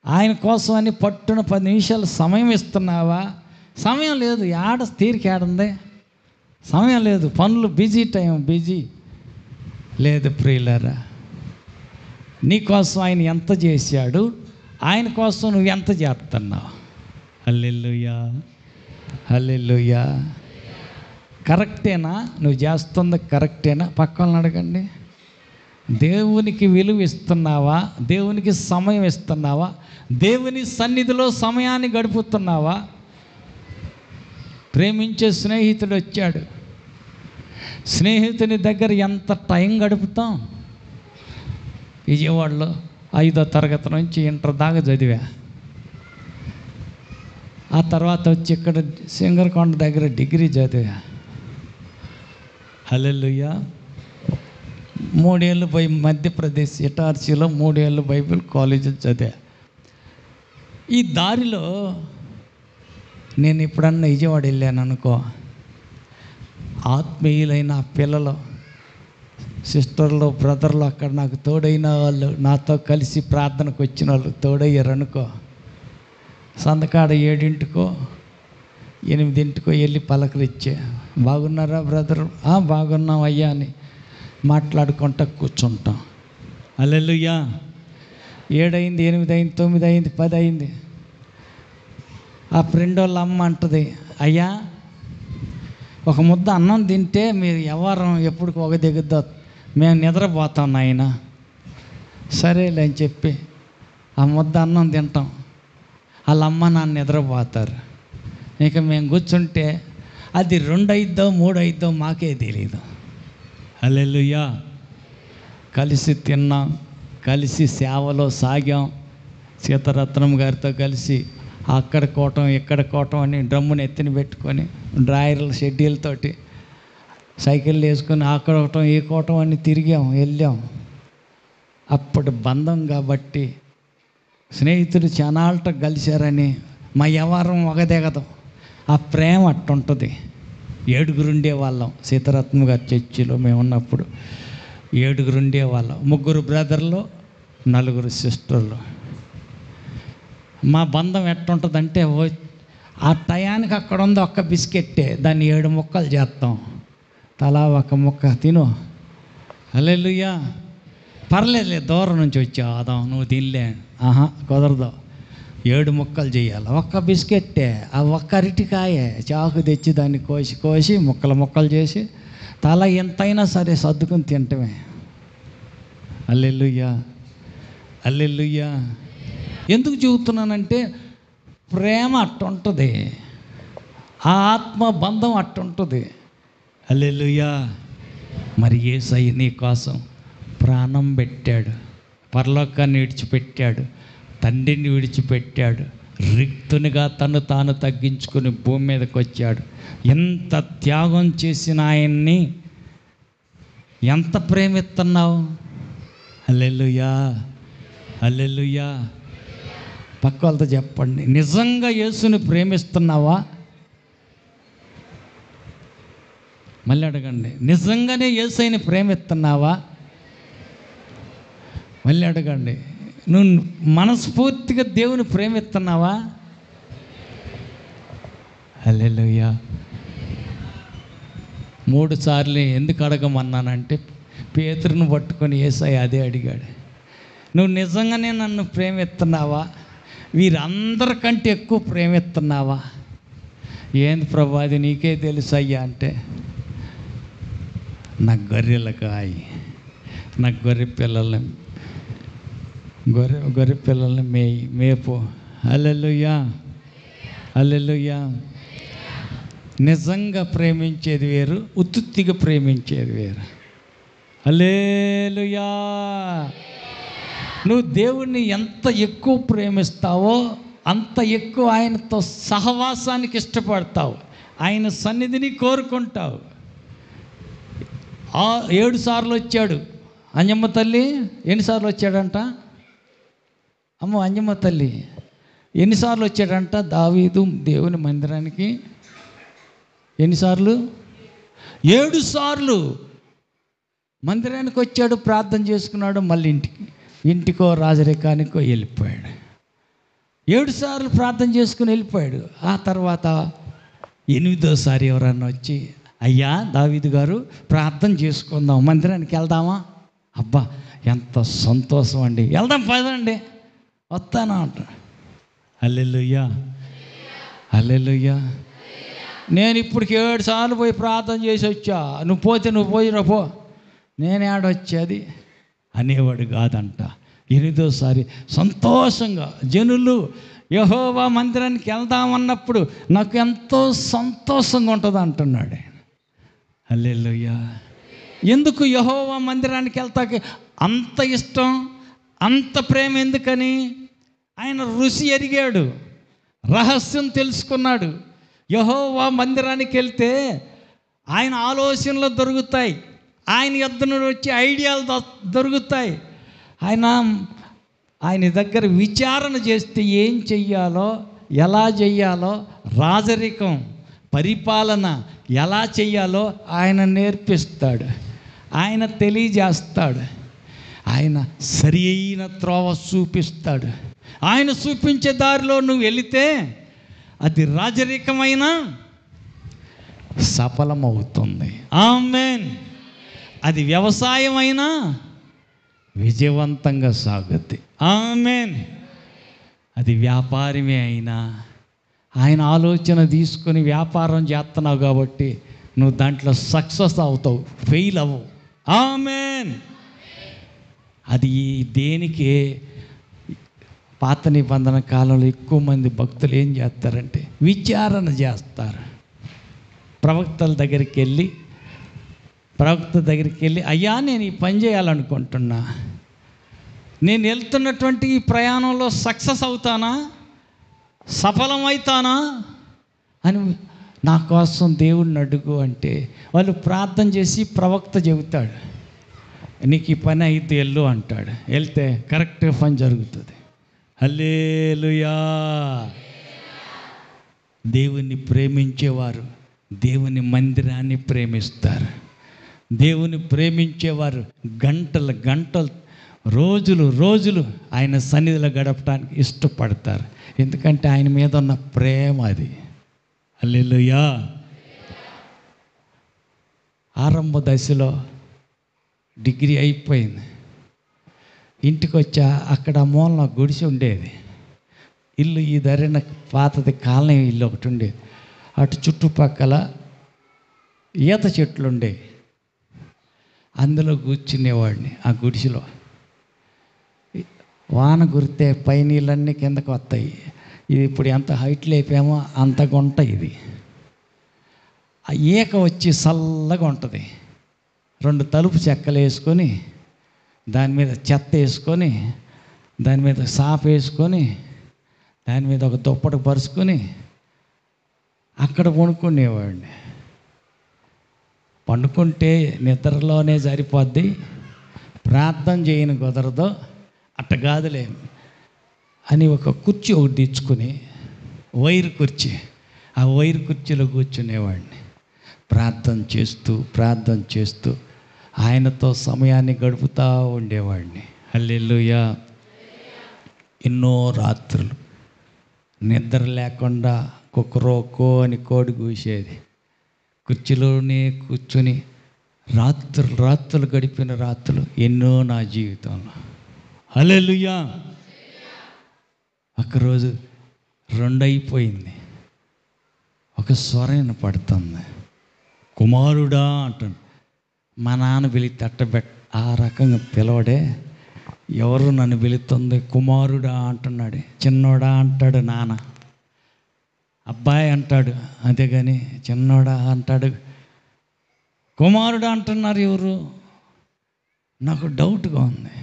Speaker 2: ఆయన కోసం అని పట్టున 10 నిమిషాలు సమయం ఇస్తున్నావా? సమయం లేదు. తీరిక ఏడుంది? సమయం లేదు. పనులు, బిజీ టైం, బిజీ. లేదు ప్రియులారా, నీకోసం ఆయన ఎంత చేశాడు, ఆయన కోసం నువ్వు ఎంత చేస్తున్నావు? హల్లెలూయా, హల్లెలూయా. కరెక్టేనా? నువ్వు చేస్తుంది కరెక్టేనా? పక్కన అడగండి. దేవునికి విలువ ఇస్తున్నావా? దేవునికి సమయం ఇస్తున్నావా? దేవుని సన్నిధిలో సమయాన్ని గడుపుతున్నావా? ప్రేమించే స్నేహితుడు వచ్చాడు. స్నేహితుని దగ్గర ఎంత టైం గడుపుతాం? విజయవాడలో 5వ తరగతి నుంచి ఇంటర్ దాకా చదివా. ఆ తర్వాత వచ్చి ఇక్కడ సింగరకొండ దగ్గర డిగ్రీ చదివా. హల్లెలూయా. 3 ఏళ్ళు మధ్యప్రదేశ్ ఇటార్సీలో 3 ఏళ్ళు బైబిల్ కాలేజీలో చదివా. ఈ దారిలో నేను ఎప్పుడన్నా విజయవాడ వెళ్ళాను అనుకో, ఆత్మీయులైన పిల్లలు, సిస్టర్లు, బ్రదర్లు అక్కడ నాకు తోడైన వాళ్ళు, నాతో కలిసి ప్రార్థనకు వచ్చిన వాళ్ళు తోడయ్యారు అనుకో, సందకాడ 7కో 8కో వెళ్ళి పలకరిచ్చే, బాగున్నారా బ్రదర్? బాగున్నాం అయ్యా అని మాట్లాడుకుంటా కూర్చుంటాం. హల్లెలూయా. 7 అయింది, 8 అయింది, 9 అయింది, 10 అయింది. ఆ ఫ్రెండ్ వాళ్ళ అమ్మ అంటుంది, అయ్యా ఒక ముద్ద అన్నం తింటే మీరు ఎవరు ఎప్పుడు ఒక దిగుద్దో, మేము నిద్రపోతాం నాయన. సరేలే అని చెప్పి ఆ ముద్ద అన్నం తింటాం. వాళ్ళ అమ్మ నాన్న నిద్రపోతారు. ఇక మేము కూర్చుంటే అది 2 అయిద్దో 3 అయిద్దో మాకే తెలియదు. హల్లెలూయా. కలిసి తిన్నాం, కలిసి సేవలో సాగాం. సీతారత్నం గారితో కలిసి అక్కడ కోటం ఇక్కడ కోటం అని డ్రమ్ముని ఎత్తిన పెట్టుకొని డ్రాయర్ల షెడ్యూల్తోటి సైకిళ్ళు వేసుకొని ఆ కోటం ఈ కోటం అని తిరిగాం, వెళ్ళాం. అప్పుడు బంధం కాబట్టి స్నేహితులు చానాళ్ళతో కలిశారని మా వ్యవహారం ఒకదెగదు. ఆ ప్రేమ అట్టుంటుంది. 7 ఉండేవాళ్ళం సీతారత్నం గారి చర్చిలో మేము ఉన్నప్పుడు. 7 ఉండేవాళ్ళం. 3 బ్రదర్లు, 4 సిస్టర్లు. మా బంధం ఎట్టుంటుందంటే, ఆ టయానికి అక్కడ ఉంది ఒక్క బిస్కెట్టే, దాన్ని 7 ముక్కలు చేస్తాం. తలా ఒక ముక్క తిను. హల్లెలూయా. పర్లేదులే, దూరం నుంచి వచ్చావు నువ్వు తినలే, కుదరదు, 7 ముక్కలు చేయాలి. ఒక్క బిస్కెట్టే, ఆ ఒక్క అరటికాయే, చాకు తెచ్చి దాన్ని కోసి ముక్కలు చేసి తల ఎంతైనా సరే సర్దుకుని తింటమే. హల్లెలూయా, హల్లెలూయా. ఎందుకు చెబుతున్నానంటే, ప్రేమ అట్టుంటుంది, ఆ ఆత్మ బంధం అట్టుంటుంది. హల్లెలూయా. మరి యేసయ్య నీ కోసం ప్రాణం పెట్టాడు, పరలోకాన్ని విడిచిపెట్టాడు, తండ్రిని విడిచిపెట్టాడు, రిక్తునిగా తను తాను తగ్గించుకుని భూమి మీదకి వచ్చాడు. ఎంత త్యాగం చేసిన ఆయన్ని ఎంత ప్రేమిస్తున్నావు? హల్లెలూయా, హల్లెలూయా. పక్క వాళ్ళతో చెప్పండి, నిజంగా యేసుని ప్రేమిస్తున్నావా? మళ్ళీ అడగండి, నిజంగానే యేసయ్యని ప్రేమిస్తున్నావా? మళ్ళీ అడగండి, నువ్వు మనస్ఫూర్తిగా దేవుని ప్రేమిస్తున్నావా? హల్లెలూయా. 3 సార్లు ఎందుకు అడగమన్నానంటే, పేతురుని పట్టుకొని యేసయ్య అదే అడిగాడు, నువ్వు నిజంగానే నన్ను ప్రేమిస్తున్నావా? వీరందరికంటే ఎక్కువ ప్రేమిస్తున్నావా? ఏంది ప్రభు, అది నీకే తెలుసు అయ్యా అంటే, నా గొర్రెలకాయి, నా గొర్రె పిల్లల్ని మేపు. హల్లెలూయా, హల్లెలూయా. నిజంగా ప్రేమించేది వేరు, ఉత్తుత్తిగా ప్రేమించేది వేరు. హల్లెలూయా. నువ్వు దేవుణ్ణి ఎంత ఎక్కువ ప్రేమిస్తావో అంత ఎక్కువ ఆయనతో సహవాసానికి ఇష్టపడతావు, ఆయన సన్నిధిని కోరుకుంటావు. 7 సార్లు వచ్చాడు అంజమ్మ తల్లి. ఎన్నిసార్లు వచ్చాడంట? అంజమ్మ తల్లి ఎన్నిసార్లు వచ్చాడంట? దావీదు దేవుని మందిరానికి ఎన్నిసార్లు? 7 సార్లు మందిరానికి వచ్చాడు, ప్రార్థన చేసుకున్నాడు, మళ్ళీ ఇంటికో రాజరికానికో వెళ్ళిపోయాడు. 7 సార్లు ప్రార్థన చేసుకుని వెళ్ళిపోయాడు. ఆ తర్వాత 8వ సారి ఎవరన్నా వచ్చి, అయ్యా దావీదు గారు ప్రార్థన చేసుకుందాం, మందిరానికి వెళ్దామా? అబ్బా ఎంత సంతోషం అండి, వెళ్దాం పదండి, వస్తానా అంట. హల్లెలూయా, హల్లెలూయా. నేను ఇప్పటికి 7 సార్లు పోయి ప్రార్థన చేసి వచ్చా, నువ్వు పోతే నువ్వు పోయిరా పో, నేను ఏడొచ్చేది అనేవాడు కాదంట. 8వ సారి సంతోషంగా జనులు యెహోవా మందిరానికి వెళ్దామన్నప్పుడు నాకు ఎంతో సంతోషంగా ఉంటుంది అంటున్నాడు ఆయన. హల్లెలూయా. ఎందుకు యెహోవా మందిరానికి వెళ్తాకి అంత ఇష్టం, అంత ప్రేమ ఎందుకని? ఆయన రుచి ఎరిగాడు, రహస్యం తెలుసుకున్నాడు. యెహోవా మందిరానికి వెళ్తే ఆయన ఆలోచనలు దొరుకుతాయి, ఆయన యొద్ద నుండి వచ్చే ఐడియాలు దొరుకుతాయి. ఆయన దగ్గర విచారణ చేస్తే ఏం చెయ్యాలో, ఎలా చెయ్యాలో, రాజరికం పరిపాలన ఎలా చెయ్యాలో ఆయన నేర్పిస్తాడు, ఆయన తెలియజేస్తాడు, ఆయన సరి అయిన త్రోవ చూపిస్తాడు. ఆయన చూపించే దారిలో నువ్వు వెళితే అది రాజరికమైన సఫలమవుతుంది. ఆమేన్. అది వ్యవసాయమైనా విజయవంతంగా సాగుద్ది. ఆమేన్. అది వ్యాపారమే అయినా ఆయన ఆలోచన తీసుకొని వ్యాపారం చేస్తున్నావు కాబట్టి నువ్వు దాంట్లో సక్సెస్ అవుతావు, ఫెయిల్ అవ్వవు. ఆమేన్. అది దేనికి పాత నిబంధన కాలంలో ఎక్కువ మంది భక్తులు ఏం చేస్తారంటే విచారణ చేస్తారు. ప్రవక్త దగ్గరికి వెళ్ళి అయ్యా నేను ఈ పని చేయాలనుకుంటున్నా, నేను వెళ్తున్నటువంటి ఈ ప్రయాణంలో సక్సెస్ అవుతానా, సఫలమవుతానా అని నా కోసం దేవుడిని అడుగు అంటే వాళ్ళు ప్రార్థన చేసి ప్రవక్త చెబుతాడు, నీకు ఈ పని అయితే వెళ్ళు అంటాడు. వెళ్తే కరెక్ట్గా పని జరుగుతుంది. హల్లెలూయా. దేవుణ్ణి ప్రేమించేవారు దేవుని మందిరాన్ని ప్రేమిస్తారు. దేవుని ప్రేమించేవారు గంటలు రోజులు ఆయన సన్నిధిలో గడపడానికి ఇష్టపడతారు. ఎందుకంటే ఆయన మీద ఉన్న ప్రేమ అది. హల్లెలూయా. ఆరంభ దశలో డిగ్రీ అయిపోయింది, ఇంటికి వచ్చా, అక్కడ మూలన గుడిసె ఉండేది, ఇల్లు ఈ ధరణ పాతది కాలనీ ఇల్లు ఒకటి ఉండేది. అటు చుట్టుపక్కల ఈత చెట్లు ఉండేవి, అందులో కూర్చునేవాడిని. ఆ గుడిసెలో వాన కురితే పై నీళ్ళన్నీ కిందకు వస్తాయి. ఇది ఇప్పుడు ఎంత హైట్ లేపామో అంత గుంట ఇది. ఆ ఈక వచ్చి చల్లగా ఉంటుంది. 2 తలుపు చెక్కలు వేసుకొని దాని మీద చెత్త వేసుకొని దాని మీద సాప వేసుకొని దాని మీద ఒక దుప్పటి పరుచుకొని అక్కడ పండుకునేవాడిని. పండుకుంటే నిద్రలోనే సరిపోద్ది, ప్రార్థన చేయని కుదరదు, అట్ట కాదులే అని ఒక కుర్చీ ఒకటి తెచ్చుకొని, వైర్ కుర్చీ, ఆ వైర్ కుర్చీలో కూర్చునేవాడిని. ప్రార్థన చేస్తూ ఆయనతో సమయాన్ని గడుపుతూ ఉండేవాడిని. హల్లెలూయా. ఎన్నో రాత్రులు నిద్ర లేకుండా కుక్కరోకో అని కోడి కూసేది. కుర్చీలోనే కూర్చొని రాత్రులు గడిపిన రాత్రులు ఎన్నో నా జీవితంలో. హల్లెలూయా. ఒకరోజు 2 అయిపోయింది, ఒక స్వరం వినపడుతుంది, కుమారుడా అంటాను. మా నాన్న పిలిచి ఆ రకంగా పిలవడే, ఎవరు నన్ను పిలుస్తుంది కుమారుడా అంటున్నాడు. చిన్నోడా అంటాడు నాన్న, అబ్బాయి అంటాడు, అంతేగాని చిన్నోడా అంటాడు, కుమారుడా అంటున్నారు ఎవరు? నాకు డౌట్గా ఉంది.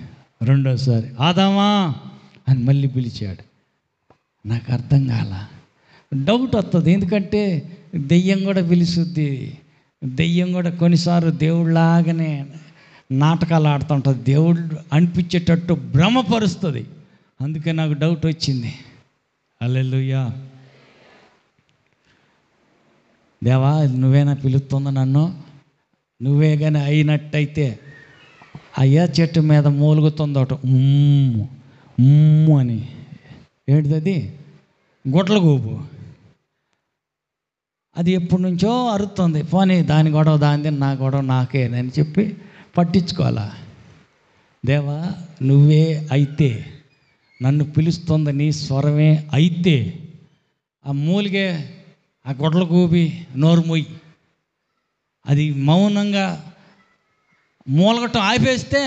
Speaker 2: 2వసారి ఆదామా అని మళ్ళీ పిలిచాడు. నాకు అర్థం కాల, డౌట్ వస్తుంది. ఎందుకంటే దెయ్యం కూడా పిలుస్తుంది, దెయ్యం కూడా కొన్నిసార్లు దేవుళ్ళలాగానే నాటకాలు ఆడుతుంటుంది, దేవుడు అనిపించేటట్టు భ్రమపరుస్తుంది. అందుకే నాకు డౌట్ వచ్చింది. హల్లెలూయా. దేవా నువ్వేనా పిలుస్తుందా నన్ను? నువ్వే కానీ అయినట్టయితే అయ్యా చెట్టు మీద మూలుగుతుందట అని. ఏంటిది? గుట్ల గోపు. అది ఎప్పటి నుంచో అరుస్తుంది, పోనీ దాని గొడవ దానిది, నా గొడవ నాకేనని చెప్పి పట్టించుకోవాలా. దేవా నువ్వే అయితే, నన్ను పిలుస్తుంది నీ స్వరమే అయితే, ఆ మూలిగే ఆ గొడ్ల కూపి నోరు మొయ్యి, అది మౌనంగా మూలగటం ఆపేస్తే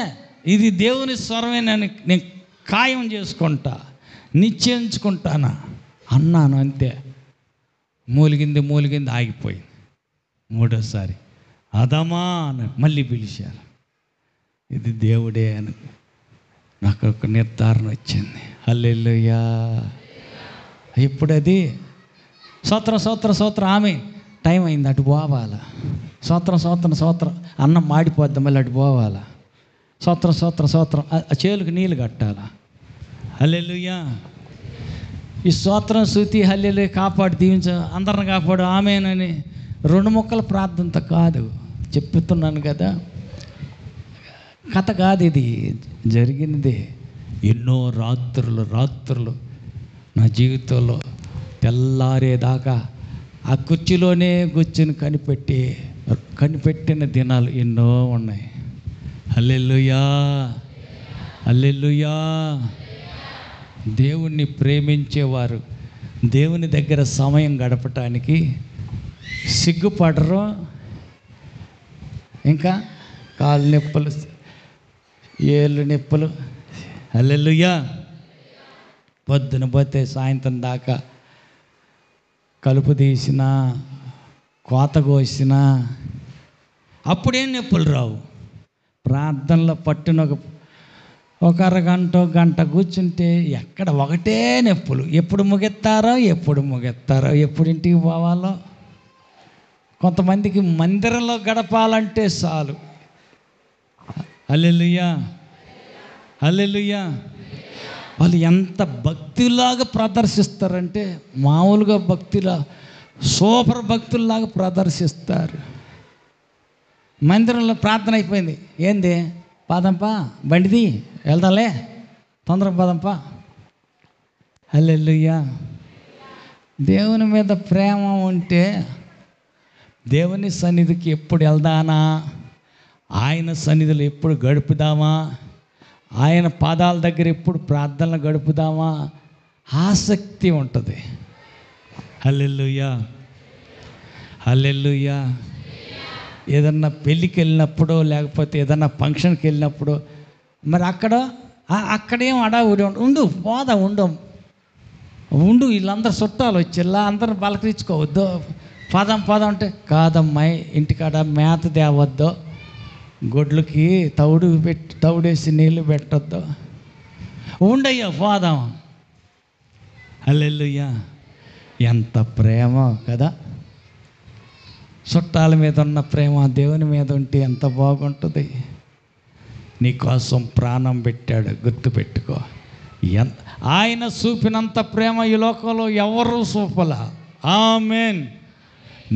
Speaker 2: ఇది దేవుని స్వరమే నేను ఖాయం చేసుకుంటా, నిశ్చయించుకుంటానా అన్నాను. అంతే, మూలిగింది ఆగిపోయింది. మూడోసారి అదమా అని మళ్ళీ పిలిచారు. ఇది దేవుడే అని నాకు ఒక నిర్ధారణ వచ్చింది. హల్లెలూయా. ఇప్పుడు అది స్తోత్రం ఆమె టైం అయింది, అటు పోవాలా. స్తోత్రం అన్నం మాడిపోద్ది, మళ్ళీ అటు పోవాలా. స్తోత్రం ఆ చేలుకు నీళ్ళు కట్టాలా. హల్లెలూయా. ఈ స్తోత్రం శృతి హల్లెలూయా కాపాడు దీవించ అందరిని కాపాడు ఆమేనని 2 ముక్కల ప్రార్థనతో కాదు, చెప్తున్నాను కదా, కథ కాదు, ఇది జరిగినదే. ఎన్నో రాత్రులు నా జీవితంలో తెల్లారేదాకా ఆ కుర్చీలోనే కూర్చొని కనిపెట్టిన దినాలు ఎన్నో ఉన్నాయి. హల్లెలూయా. దేవుణ్ణి ప్రేమించేవారు దేవుని దగ్గర సమయం గడపటానికి సిగ్గుపడరు. ఇంకా కాళ్ళు నొప్పులు, ఏళ్ళు నొప్పులు. హల్లెలూయా. పొద్దున పోతే సాయంత్రం దాకా కలుపు తీసినా, కోత కోసినా అప్పుడేం నొప్పులు రావు. ప్రార్థనలో పట్టిన ఒక అరగంట గంట కూర్చుంటే ఎక్కడ ఒకటే నొప్పులు. ఎప్పుడు ముగెత్తారో ఎప్పుడు ఇంటికి పోవాలో. కొంతమందికి మందిరంలో గడపాలంటే చాలు. హల్లెలూయా. వాళ్ళు ఎంత భక్తిలాగా ప్రదర్శిస్తారంటే మామూలుగా భక్తిలా సూపర్ భక్తుల్లాగా ప్రదర్శిస్తారు. మందిరంలో ప్రార్థన అయిపోయింది, ఏంది పాదంపా బండిది వెళ్దాంలే, తొందరగా పాదంపా. హల్లెలూయా. దేవుని మీద ప్రేమ ఉంటే దేవుని సన్నిధికి ఎప్పుడు వెళ్దానా, ఆయన సన్నిధిలో ఎప్పుడు గడుపుదామా, ఆయన పాదాల దగ్గర ఎప్పుడు ప్రార్థనలు గడుపుదామా ఆసక్తి ఉంటుంది. హల్లెలూయా. ఏదన్నా పెళ్ళికి వెళ్ళినప్పుడు లేకపోతే ఏదన్నా ఫంక్షన్కి వెళ్ళినప్పుడు మరి అక్కడేం అడావుడి ఉండు వీళ్ళందరూ చుట్టాలు వచ్చేలా అందరూ పలకరించుకోవద్దు. పదం అంటే కాదమ్మాయి, ఇంటికాడ మేత తేవద్దు, గొడ్లకి తౌడేసి నీళ్ళు పెట్టొద్దు, ఉండయ్యా పోదాం. హల్లెలూయా. ఎంత ప్రేమ కదా. చుట్టాల మీద ఉన్న ప్రేమ దేవుని మీద ఉంటే ఎంత బాగుంటుంది. నీకోసం ప్రాణం పెట్టాడు, గుర్తుపెట్టుకో. ఆయన చూపినంత ప్రేమ ఈ లోకంలో ఎవరు చూపలా. ఆమేన్.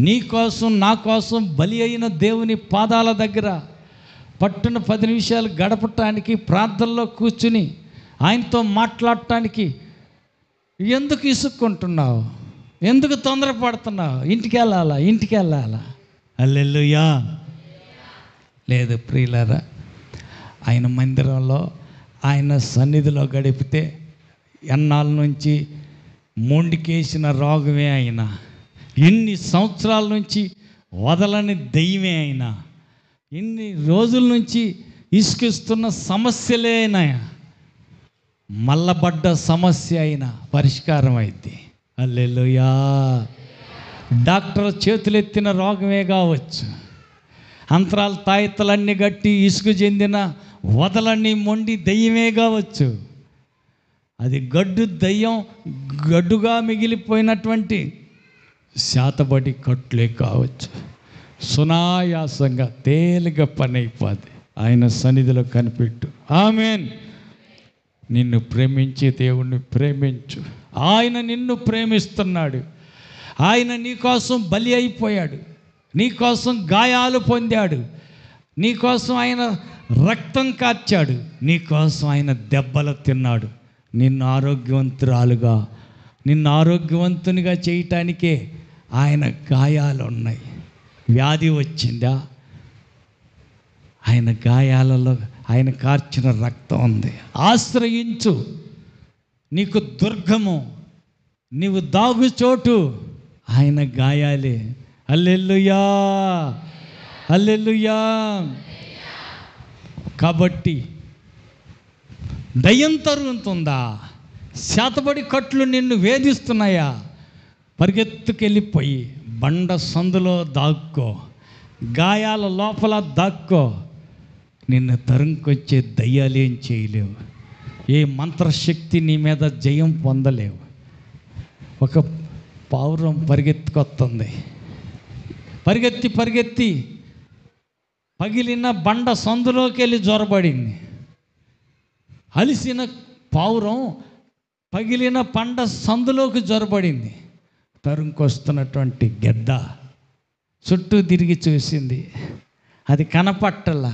Speaker 2: నీకోసం నా కోసం బలి అయిన దేవుని పాదాల దగ్గర పట్టున 10 నిమిషాలు గడపటానికి, ప్రార్థనలో కూర్చుని ఆయనతో మాట్లాడటానికి ఎందుకు ఇసుక్కుంటున్నావు? ఎందుకు తొందరపడుతున్నావు? ఇంటికి వెళ్ళాలా. హల్లెలూయా. లేదు ప్రియులారా, ఆయన మందిరంలో ఆయన సన్నిధిలో గడిపితే ఎన్నాళ్ళ నుంచి మొండికేసిన రోగమే అయినా, ఎన్ని సంవత్సరాల నుంచి వదలని దెయ్యమే అయినా, ఎన్ని రోజుల నుంచి ఇసుకిస్తున్న సమస్యలే అయినా, మల్లబడ్డ సమస్య అయినా పరిష్కారం అయింది. హల్లెలూయా. డాక్టర్ చేతులెత్తిన రోగమే కావచ్చు, అంతరాల తాయితలన్నీ గట్టి ఇసుకు చెందిన వదలన్నీ మొండి దెయ్యమే కావచ్చు, అది గడ్డుగా మిగిలిపోయినటువంటి శాతబడి కట్లే కావచ్చు, సునాయాసంగా తేలిక పని అయిపోద్ది. ఆయన సన్నిధిలో కనిపెట్టు. ఆమేన్. నిన్ను ప్రేమించే దేవుణ్ణి ప్రేమించు. ఆయన నిన్ను ప్రేమిస్తున్నాడు. ఆయన నీకోసం బలి అయిపోయాడు, నీకోసం గాయాలు పొందాడు, నీకోసం ఆయన రక్తం కార్చాడు, నీకోసం ఆయన దెబ్బలు తిన్నాడు. నిన్ను ఆరోగ్యవంతునిగా చేయటానికే ఆయన గాయాలు ఉన్నాయి. వ్యాధి వచ్చిందా? ఆయన గాయాలలో ఆయన కార్చిన రక్తం ఉంది. ఆశ్రయించు, నీకు దుర్గము, నీవు దాగుచోటు ఆయన గాయాలే. హల్లెలూయా, హల్లెలూయా. కాబట్టి దయ్యం తరుగుతుందా? శాతబడి కట్లు నిన్ను వేధిస్తున్నాయా? పరిగెత్తుకెళ్ళిపోయి బండ సందులో దాక్కో, గాయాల లోపల దాక్కో. నిన్ను తరుముకొచ్చే దయ్యాలేం చేయలేవు. ఏ మంత్రశక్తి నీ మీద జయం పొందలేవు. ఒక పావురం పరిగెత్తుకొస్తుంది. పరిగెత్తి పరిగెత్తి పగిలిన బండ సందులోకి వెళ్ళి జొరబడింది. అలిసిన పావురం పగిలిన పండ సందులోకి జొరబడింది. తరుముకొస్తున్నటువంటి గెద్ద చుట్టూ తిరిగి చూసింది, అది కనపట్టలా.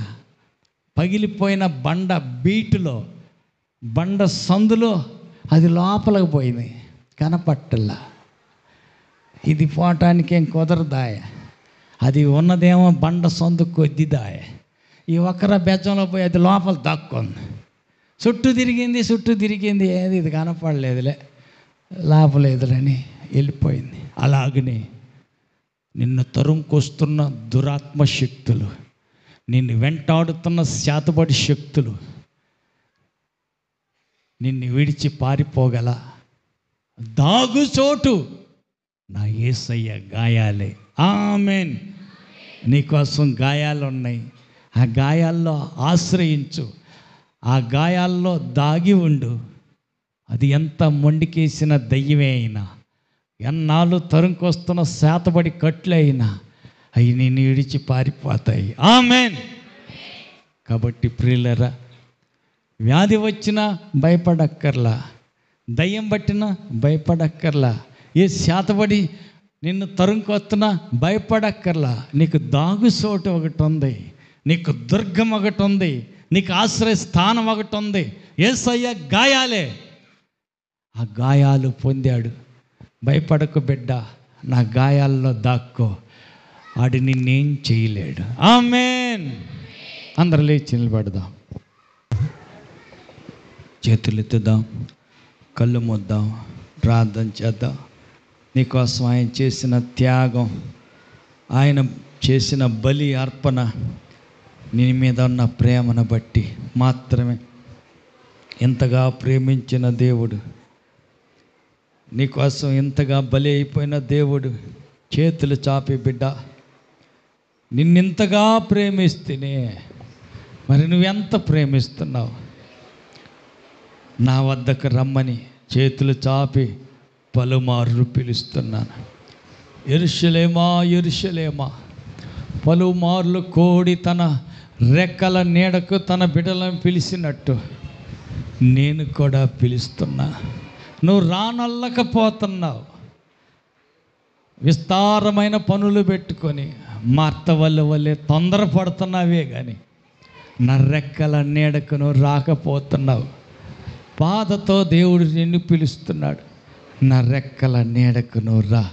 Speaker 2: పగిలిపోయిన బండ బీటులో, బండ సందులో అది లోపలికి పోయింది, కనపట్టలా. ఇది పోవటానికి ఏం కుదరదాయ, అది ఉన్నదేమో బండ సందు కొద్దిదాయ. ఈ ఒక్కర బెజ్జంలో పోయి అది లోపల దాక్కుంది. చుట్టూ తిరిగింది, ఏది ఇది కనపడలేదులే, లాభలేదులని వెళ్ళిపోయింది. అలాగనే నిన్ను తరుముకొస్తున్న దురాత్మ శక్తులు, నిన్ను వెంటాడుతున్న శాతబడి శక్తులు నిన్ను విడిచి పారిపోగల దాగుచోటు నా యేసయ్య గాయాలే. ఆమేన్. నీకోసం గాయాలు ఉన్నాయి. ఆ గాయాల్లో ఆశ్రయించు, ఆ గాయాల్లో దాగి ఉండు. అది ఎంత మొండికేసిన దయ్యమే అయినా, ఎన్నాళ్ళు తరుముకొస్తున్న శాతబడి కట్లే అయినా అవి నిన్ను విడిచి పారిపోతాయి. ఆమేన్. కాబట్టి ప్రియులరా, వ్యాధి వచ్చినా భయపడక్కర్లా, దయ్యం పట్టినా భయపడక్కర్లా, ఏ శాతబడి నిన్ను తరుముకొస్తున్నా భయపడక్కర్లా. నీకు దాగుచోటు ఒకటి ఉంది, నీకు దుర్గం ఒకటి ఉంది, నీకు ఆశ్రయ స్థానం ఒకటి ఉంది. యేసయ్య గాయాలే. ఆ గాయాలు పొందాడు. భయపడకు బిడ్డ, నా గాయాల్లో దాక్కో, ఆడు నిన్నేం చేయలేడు. ఆమేన్. అందరూ లేచి నిలబడదాం, చేతులు ఎత్తుదాం, కళ్ళు మూద్దాం, ప్రార్థన చేద్దాం. నీకోసం ఆయన చేసిన త్యాగం, ఆయన చేసిన బలి అర్పణ, నీ మీద ఉన్న ప్రేమను బట్టి మాత్రమే. ఎంతగా ప్రేమించిన దేవుడు, నీకోసం ఇంతగా బలి అయిపోయిన దేవుడు చేతులు చాపి, బిడ్డ నిన్నింతగా ప్రేమిస్తేనే మరి నువ్వెంత ప్రేమిస్తున్నావు? నా వద్దకు రమ్మని చేతులు చాపి పలుమార్లు పిలుస్తున్నాను. యెరూషలేమా, యెరూషలేమా, పలుమార్లు కోడి తన రెక్కల నీడకు తన బిడ్డలను పిలిచినట్టు నేను కూడా పిలుస్తున్నా. నువ్వు రానల్లకపోతున్నావు. విస్తారమైన పనులు పెట్టుకొని మార్త వల్లే తొందరపడుతున్నావే కానీ నా రెక్కల నీడకు నువ్వు రాకపోతున్నావు. బాధతో దేవుడు నిన్ను పిలుస్తున్నాడు. నా రెక్కల నీడకు నువ్వు రా,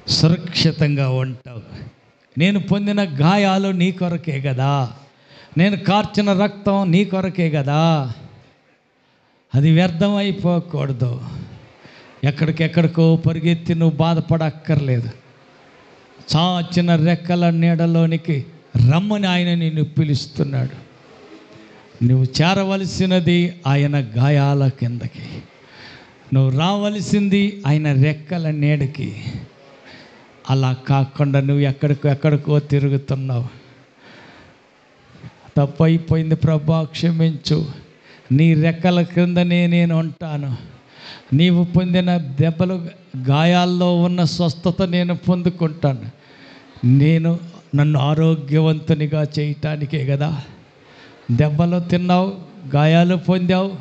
Speaker 2: సురక్షితంగా ఉంటావు. నేను పొందిన గాయాలు నీ కొరకే కదా, నేను కార్చిన రక్తం నీ కొరకే కదా. అది వ్యర్థమైపోకూడదు. ఎక్కడికెక్కడికో పరిగెత్తి నువ్వు బాధపడక్కర్లేదు. చాచిన రెక్కల నీడలోనికి రమ్మని ఆయన నిన్ను పిలుస్తున్నాడు. నువ్వు చేరవలసినది ఆయన గాయాల కిందకి, నువ్వు రావలసింది ఆయన రెక్కల నీడకి. అలా కాకుండా నువ్వు ఎక్కడికో తిరుగుతున్నావు. తప్పైపోయింది ప్రభా, క్షమించు. నీ రెక్కల క్రిందనే నేను ఉంటాను. నీవు పొందిన దెబ్బలు, గాయాల్లో ఉన్న స్వస్థత నేను పొందుకుంటాను. నన్ను ఆరోగ్యవంతునిగా చేయటానికే కదా దెబ్బలు తిన్నావు, గాయాలు పొందావు.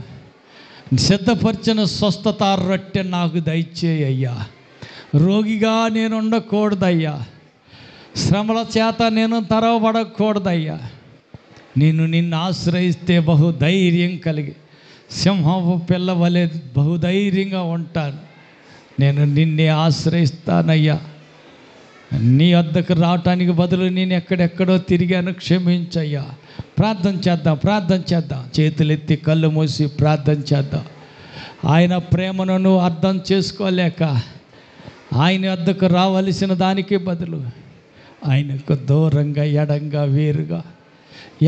Speaker 2: సిద్ధపరిచిన స్వస్థత రొట్టె నాకు దయచేయ్యా. రోగిగా నేను ఉండకూడదయ్యా. శ్రమల చేత నేను తరవబడకూడదయ్యా. నిన్ను ఆశ్రయిస్తే బహుధైర్యం కలిగి సింహపు పిల్ల వలె బహుధైర్యంగా ఉంటాను. నేను నిన్నే ఆశ్రయిస్తానయ్యా. నీ వద్దకు రావటానికి బదులు నేను ఎక్కడెక్కడో తిరిగాను, క్షమించయ్యా. ప్రార్థన చేద్దాం. చేతులెత్తి కళ్ళు మూసి ప్రార్థన చేద్దాం. ఆయన ప్రేమను నువ్వు అర్థం చేసుకోలేక ఆయన వద్దకు రావలసిన దానికి బదులు ఆయనకు దూరంగా, ఎడంగా, వేరుగా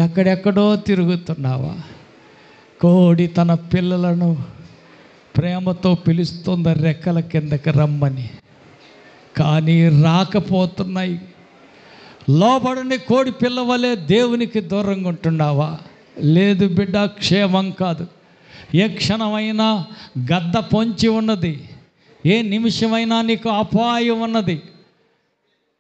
Speaker 2: ఎక్కడెక్కడో తిరుగుతున్నావా? కోడి తన పిల్లలను ప్రేమతో పిలుస్తుంది రెక్కల కిందకి రమ్మని, కానీ రాకపోతున్నాయి. లోబడని కోడి పిల్ల వలె దేవునికి దూరంగా ఉంటున్నావా? లేదు బిడ్డ, క్షేమం కాదు. ఏ క్షణమైనా గద్ద పొంచి ఉన్నది, ఏ నిమిషమైనా నీకు అపాయం ఉన్నది.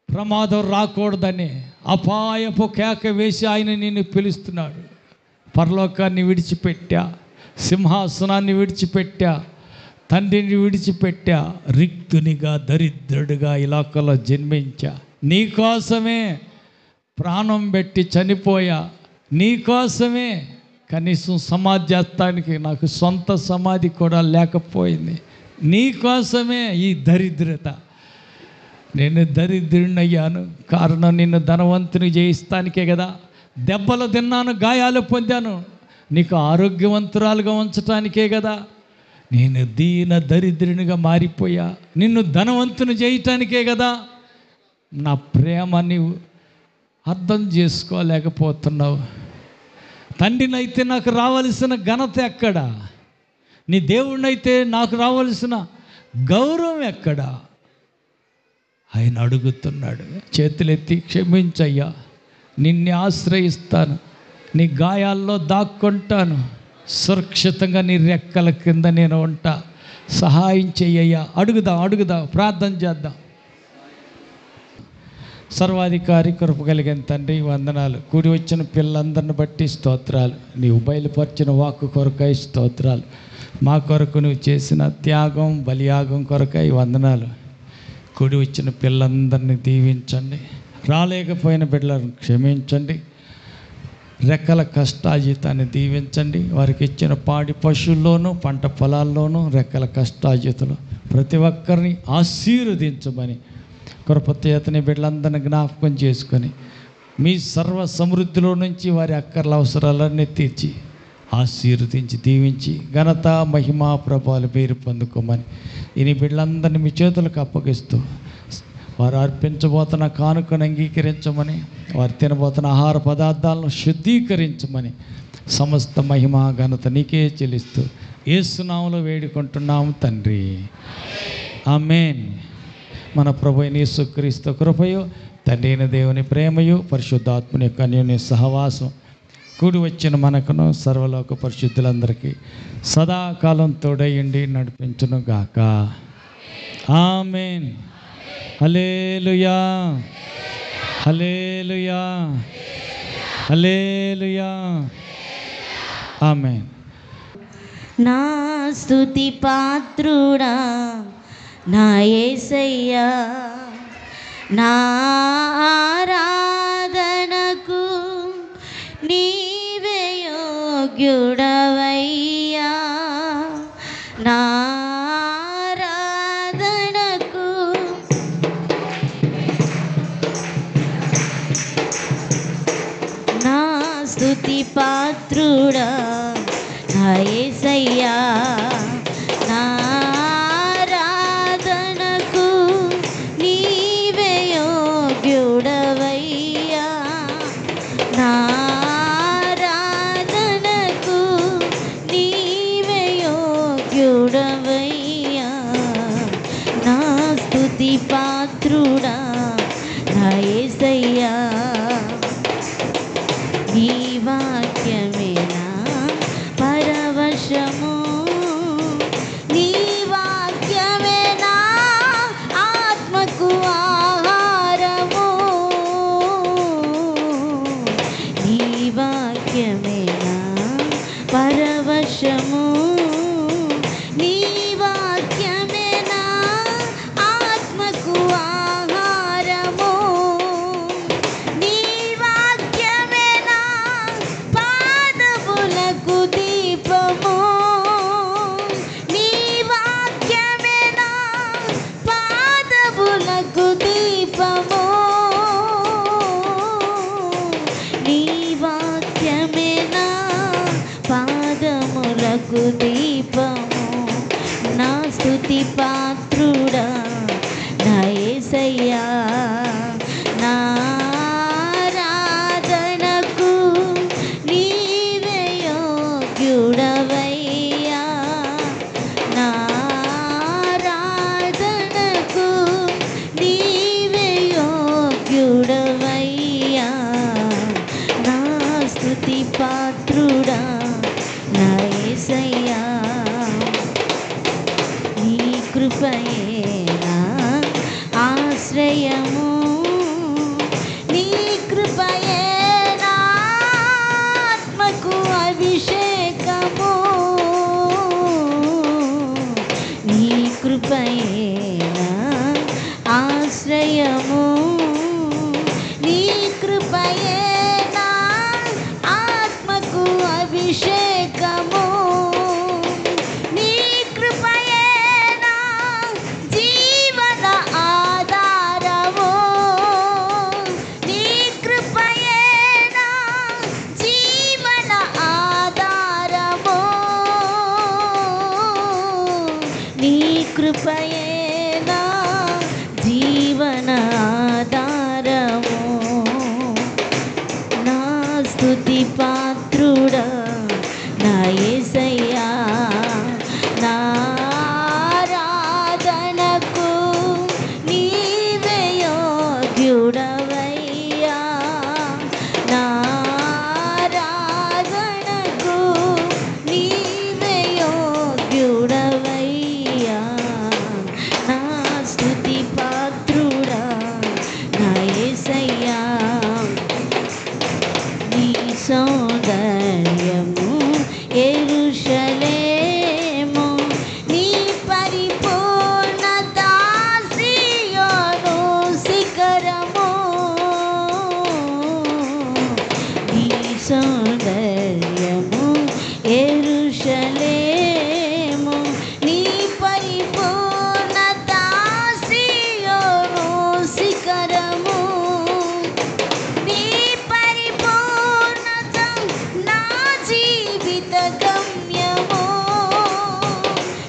Speaker 2: ప్రమాదం రాకూడదని అపాయపు కేక వేసి ఆయన నిన్ను పిలుస్తున్నాడు. పరలోకాన్ని విడిచిపెట్టా, సింహాసనాన్ని విడిచిపెట్టా, తండ్రిని విడిచిపెట్టా, రిక్తునిగా, దరిద్రుడిగా ఈ లోకంలో జన్మించా. నీకోసమే ప్రాణం పెట్టి చనిపోయా, నీకోసమే. కనీసం సమాధి చేస్తానికి నాకు సొంత సమాధి కూడా లేకపోయింది. నీకోసమే ఈ దరిద్రత. నేను దరిద్రుడినయ్యాను, కారణం నిన్ను ధనవంతుని చేయిస్తానికే కదా. దెబ్బలు తిన్నాను, గాయాలు పొందాను, నీకు ఆరోగ్యవంతురాలుగా ఉంచటానికే కదా. నేను దీన దరిద్రునిగా మారిపోయా, నిన్ను ధనవంతుని చేయటానికే కదా. నా ప్రేమ నీవు అర్థం చేసుకోలేకపోతున్నావు. తండ్రినైతే నాకు రావలసిన ఘనత ఎక్కడా? నీ దేవుడినైతే నాకు రావలసిన గౌరవం ఎక్కడా? ఆయన అడుగుతున్నాడు, చేతులెత్తి క్షమించయ్యా, నిన్నే ఆశ్రయిస్తాను, నీ గాయాల్లో దాక్కుంటాను, సురక్షితంగా నీ రెక్కల కింద నేను ఉంటా, సహాయం చెయ్యయ్యా. అడుగుదాం, ప్రార్థన చేద్దాం. సర్వాధికారి, కృప కలిగిన తండ్రి, వందనాలు. కూడి వచ్చిన పిల్లలందరిని బట్టి స్తోత్రాలు. నీవు బయలుపరిచిన వాక్కు కొరకై స్తోత్రాలు. మా కొరకు నువ్వు చేసిన త్యాగం, బలియాగం కొరకై వందనాలు. కూడి వచ్చిన పిల్లలందరినీ దీవించండి, రాలేకపోయిన బిడ్డలను క్షమించండి, రెక్కల కష్టాజీతాన్ని దీవించండి. వారికి ఇచ్చిన పాడి పశువుల్లోనూ, పంట పొలాల్లోనూ రెక్కల కష్టాజీతలు ప్రతి ఒక్కరిని ఆశీర్వదించమని కృపచేతని బిడ్డలందరినీ జ్ఞాపకం చేసుకొని మీ సర్వ సమృద్ధిలో నుంచి వారి అక్కర్ల అవసరాలన్నీ తీర్చి ఆశీర్వదించి దీవించి ఘనత, మహిమ, ప్రభావాలు పేరు పొందుకోమని ఈ బిడ్డలందరినీ మీ చేతులకు అప్పగిస్తూ వారు అర్పించబోతున్న కానుకను అంగీకరించమని, వారు తినబోతున్న ఆహార పదార్థాలను శుద్ధీకరించమని సమస్త మహిమ, ఘనత నీకే చెల్లిస్తూ యేసు నామములో వేడుకుంటున్నాము తండ్రి, ఆమేన్. మన ప్రభు అయిన యేసుక్రీస్తు కృపయు, తండ్రి అయిన దేవుని ప్రేమయు, పరిశుద్ధాత్మని యొక్క అన్యోన్య సహవాసం కూడి వచ్చిన మనకును సర్వలోక పరిశుద్ధులందరికీ సదాకాలం తోడయ్యండి నడిపించును గాక. ఆమేన్. హల్లెలూయా, హల్లెలూయా, హల్లెలూయా, ఆమేన్.
Speaker 1: నా స్తుతి పాత్రుడా నా యేసయ్యా, నా ఆరాధనకు నీవే యోగ్యుడవయ్యా, నా ఆరాధనకు నా స్తుతి పాత్రుడా నా యేసయ్యా, నా ఆరాధనకు నీవే యోగ్యుడవయ్యా, నా ఆరాధనకు నీవే యోగ్యుడవయ్యా, నా స్తుతి పాత్రుడా నా యేసయ్యా. నీ వాక్యమే నా పరవశము, నీ వాక్యమే నా ఆత్మకు ఆహారము, నీ వాక్యమే నా పరవశము, నీ వాక్యమే నా ఆత్మకు ఆహారము, నీ పాత్రుడా నా యేసయ్యా, నా ఆరాధనకు నీవే యోగ్యుడవయ్యా, నా ఆరాధనకు నీవే యోగ్యుడవయ్యా, నా స్తుతి పాత్రుడా నా యేసయ్యా. నీ కృపయే నా ఆశ్రయము, నీ కృపయే నా ఆత్మకు అభిషేకము, నీ కృపయే నా ఆశ్రయము, నీ కృపయే నా ఆత్మకు అభిషేకము, నీ కృపయే నా జీవన ఆధారము, నీ కృపయే నా జీవన ఆధారము, నీ కృపయే నా జీవన ఆధారము, నా స్తుతి పాత్రుడా నా యేసయ్యా, నా ఆరాధనకు నీవే యోగ్యుడవయ్యా, నా ఆరాధనకు నీవే యోగ్యుడవయ్యా, నా స్తుతి పాత్రుడా నా యేసయ్యా. నీ సౌందర్యము యెరూషలేము, నీ పరిపూర్ణత సీయోను శిఖరము, నీ సౌందర్యము యెరూషలేము, నీ పరిపూర్ణత సీయోను శిఖరము, నీ పరిపూర్ణత నా జీవిత గమ్యము,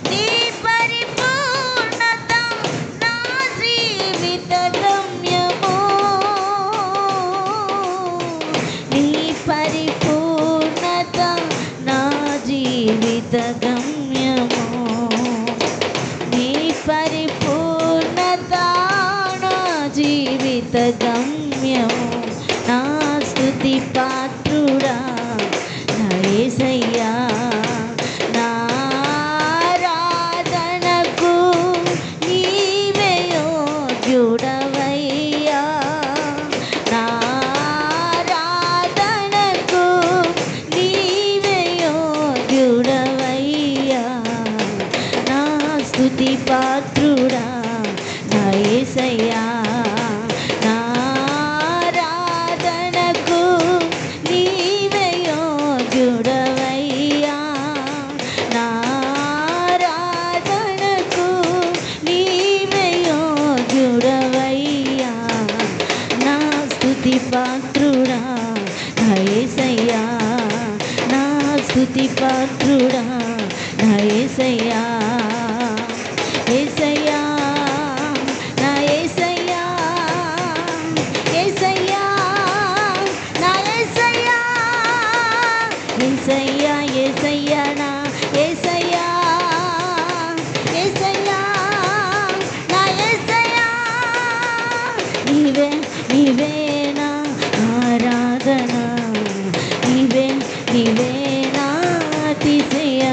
Speaker 1: నీ పరిపూర్ణత నా జీవిత గమ్యము, నీ పరిపూర్ణత నా జీవిత గమ్యము, నీ పరిపూర్ణత నా జీవిత గమ్యము, నా స్తుతి పాత్రుడా నా యేసయ్యా, నా ఆరాధనకు నీవే యోగ్యుడవయ్యా, నా ఆరాధనకు నీవే యోగ్యుడవయ్యా, నా స్తుతి పాత్రుడా నా యేసయ్యా, నా ఆరాధనకు నీవే యోగ్యుడవయ్యా, నా ఆరాధనకు నీవే యోగ్యుడవయ్యా, నా స్తుతి పాత్రుడా నా యేసయ్యా, నా స్తుతి పాత్రుడా నా యేసయ్యా. యేసయ్యా నా యేసయ్యా, యేసయ్యా నా యేసయ్యా, యేసయ్యా యేసయ్యా నా యేసయ్యా, యేసయ్యా నా యేసయ్యా, నీవే నీవే నా ఆరాధన, నీవే నీవే నా అతిశయ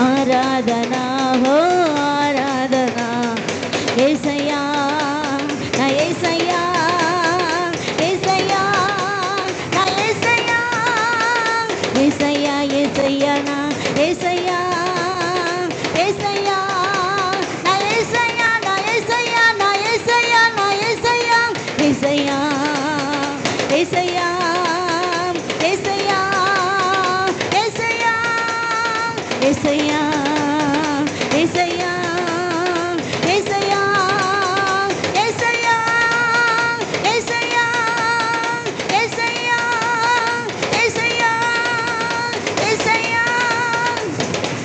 Speaker 1: ఆరాధనా హో ఆరాధనా యేసయ్యా నా యేసయ్యా యేసయ్యా నా యేసయ్యా యేసయ్యా యేసయ్యా నా యేసయ్యా యేసయ్యా నా యేసయ్యా నా యేసయ్యా నా యేసయ్యా నా యేసయ్యా యేసయ్యా యేసయ్యా యేసయ్యా యేసయ్యా యేసయ్యా యేసయ్యా యేసయ్యా యేసయ్యా యేసయ్యా యేసయ్యా యేసయ్యా యేసయ్యా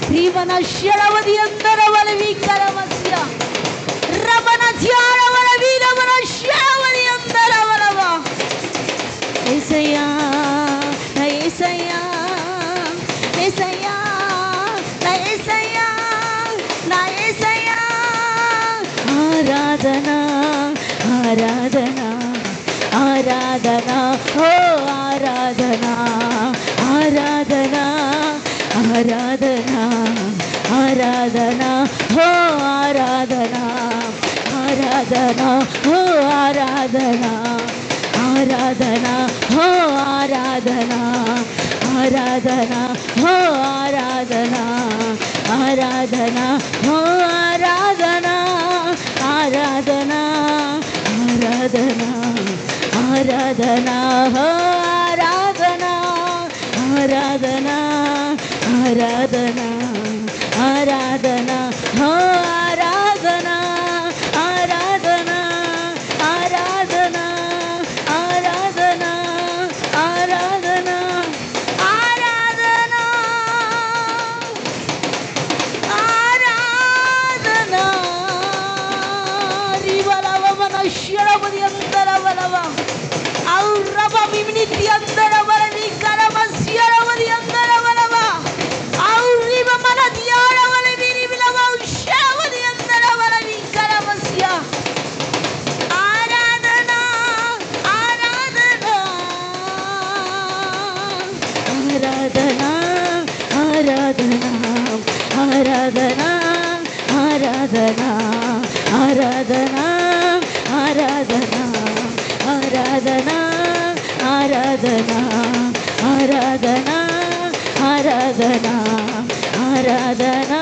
Speaker 1: జీవన శరవది అందరవల వికరమస్య రమణ ధ్యానవల వీరవన శరవది అందరవలవ యేసయ్యా నా యేసయ్యా యేసయ్యా నా యేసయ్యా నా యేసయ్యా ఆరాధనా ఆరాధనా ఆరాధనా ఓ ఆరాధనా ఆరాధనా ఆరాధనా ఆరాధనా ఓ ఆరాధనా ఆరాధనా ఓ ఆరాధనా ఆరాధనా ఓ ఆరాధనా ఆరాధనా ఓ ఆరాధనా ఆరాధనా ఓ ఆరాధనా ఆరాధనా ఆరాధనా ఆరాధనా ఓ ఆరాధనా ఆరాధనా ఆరాధనా ఆరాధనా ఓ ఆరాధనా ఆరాధనా ఆరాధనా ఆరాధనా ఆరాధనా ఆరాధనా ఆరాధనా రివలవ మనశ్యరవది అందరవలవ ఔరవ విమినితి అందరవలని కరమస్యరవది అందరవలవ ఔరివ మన ధ్యానవల విరివిలవ ఉషవది అందరవలని కరమస్య ఆరాధనా ఆరాధనా ఆరాధనా ఆరాధనా ఆరాధనా ఆరాధనా ఆరాధనా ఆరాధనా ఆరాధనా ఆరాధనా ఆరాధనా ఆరాధనా ఆరాధనా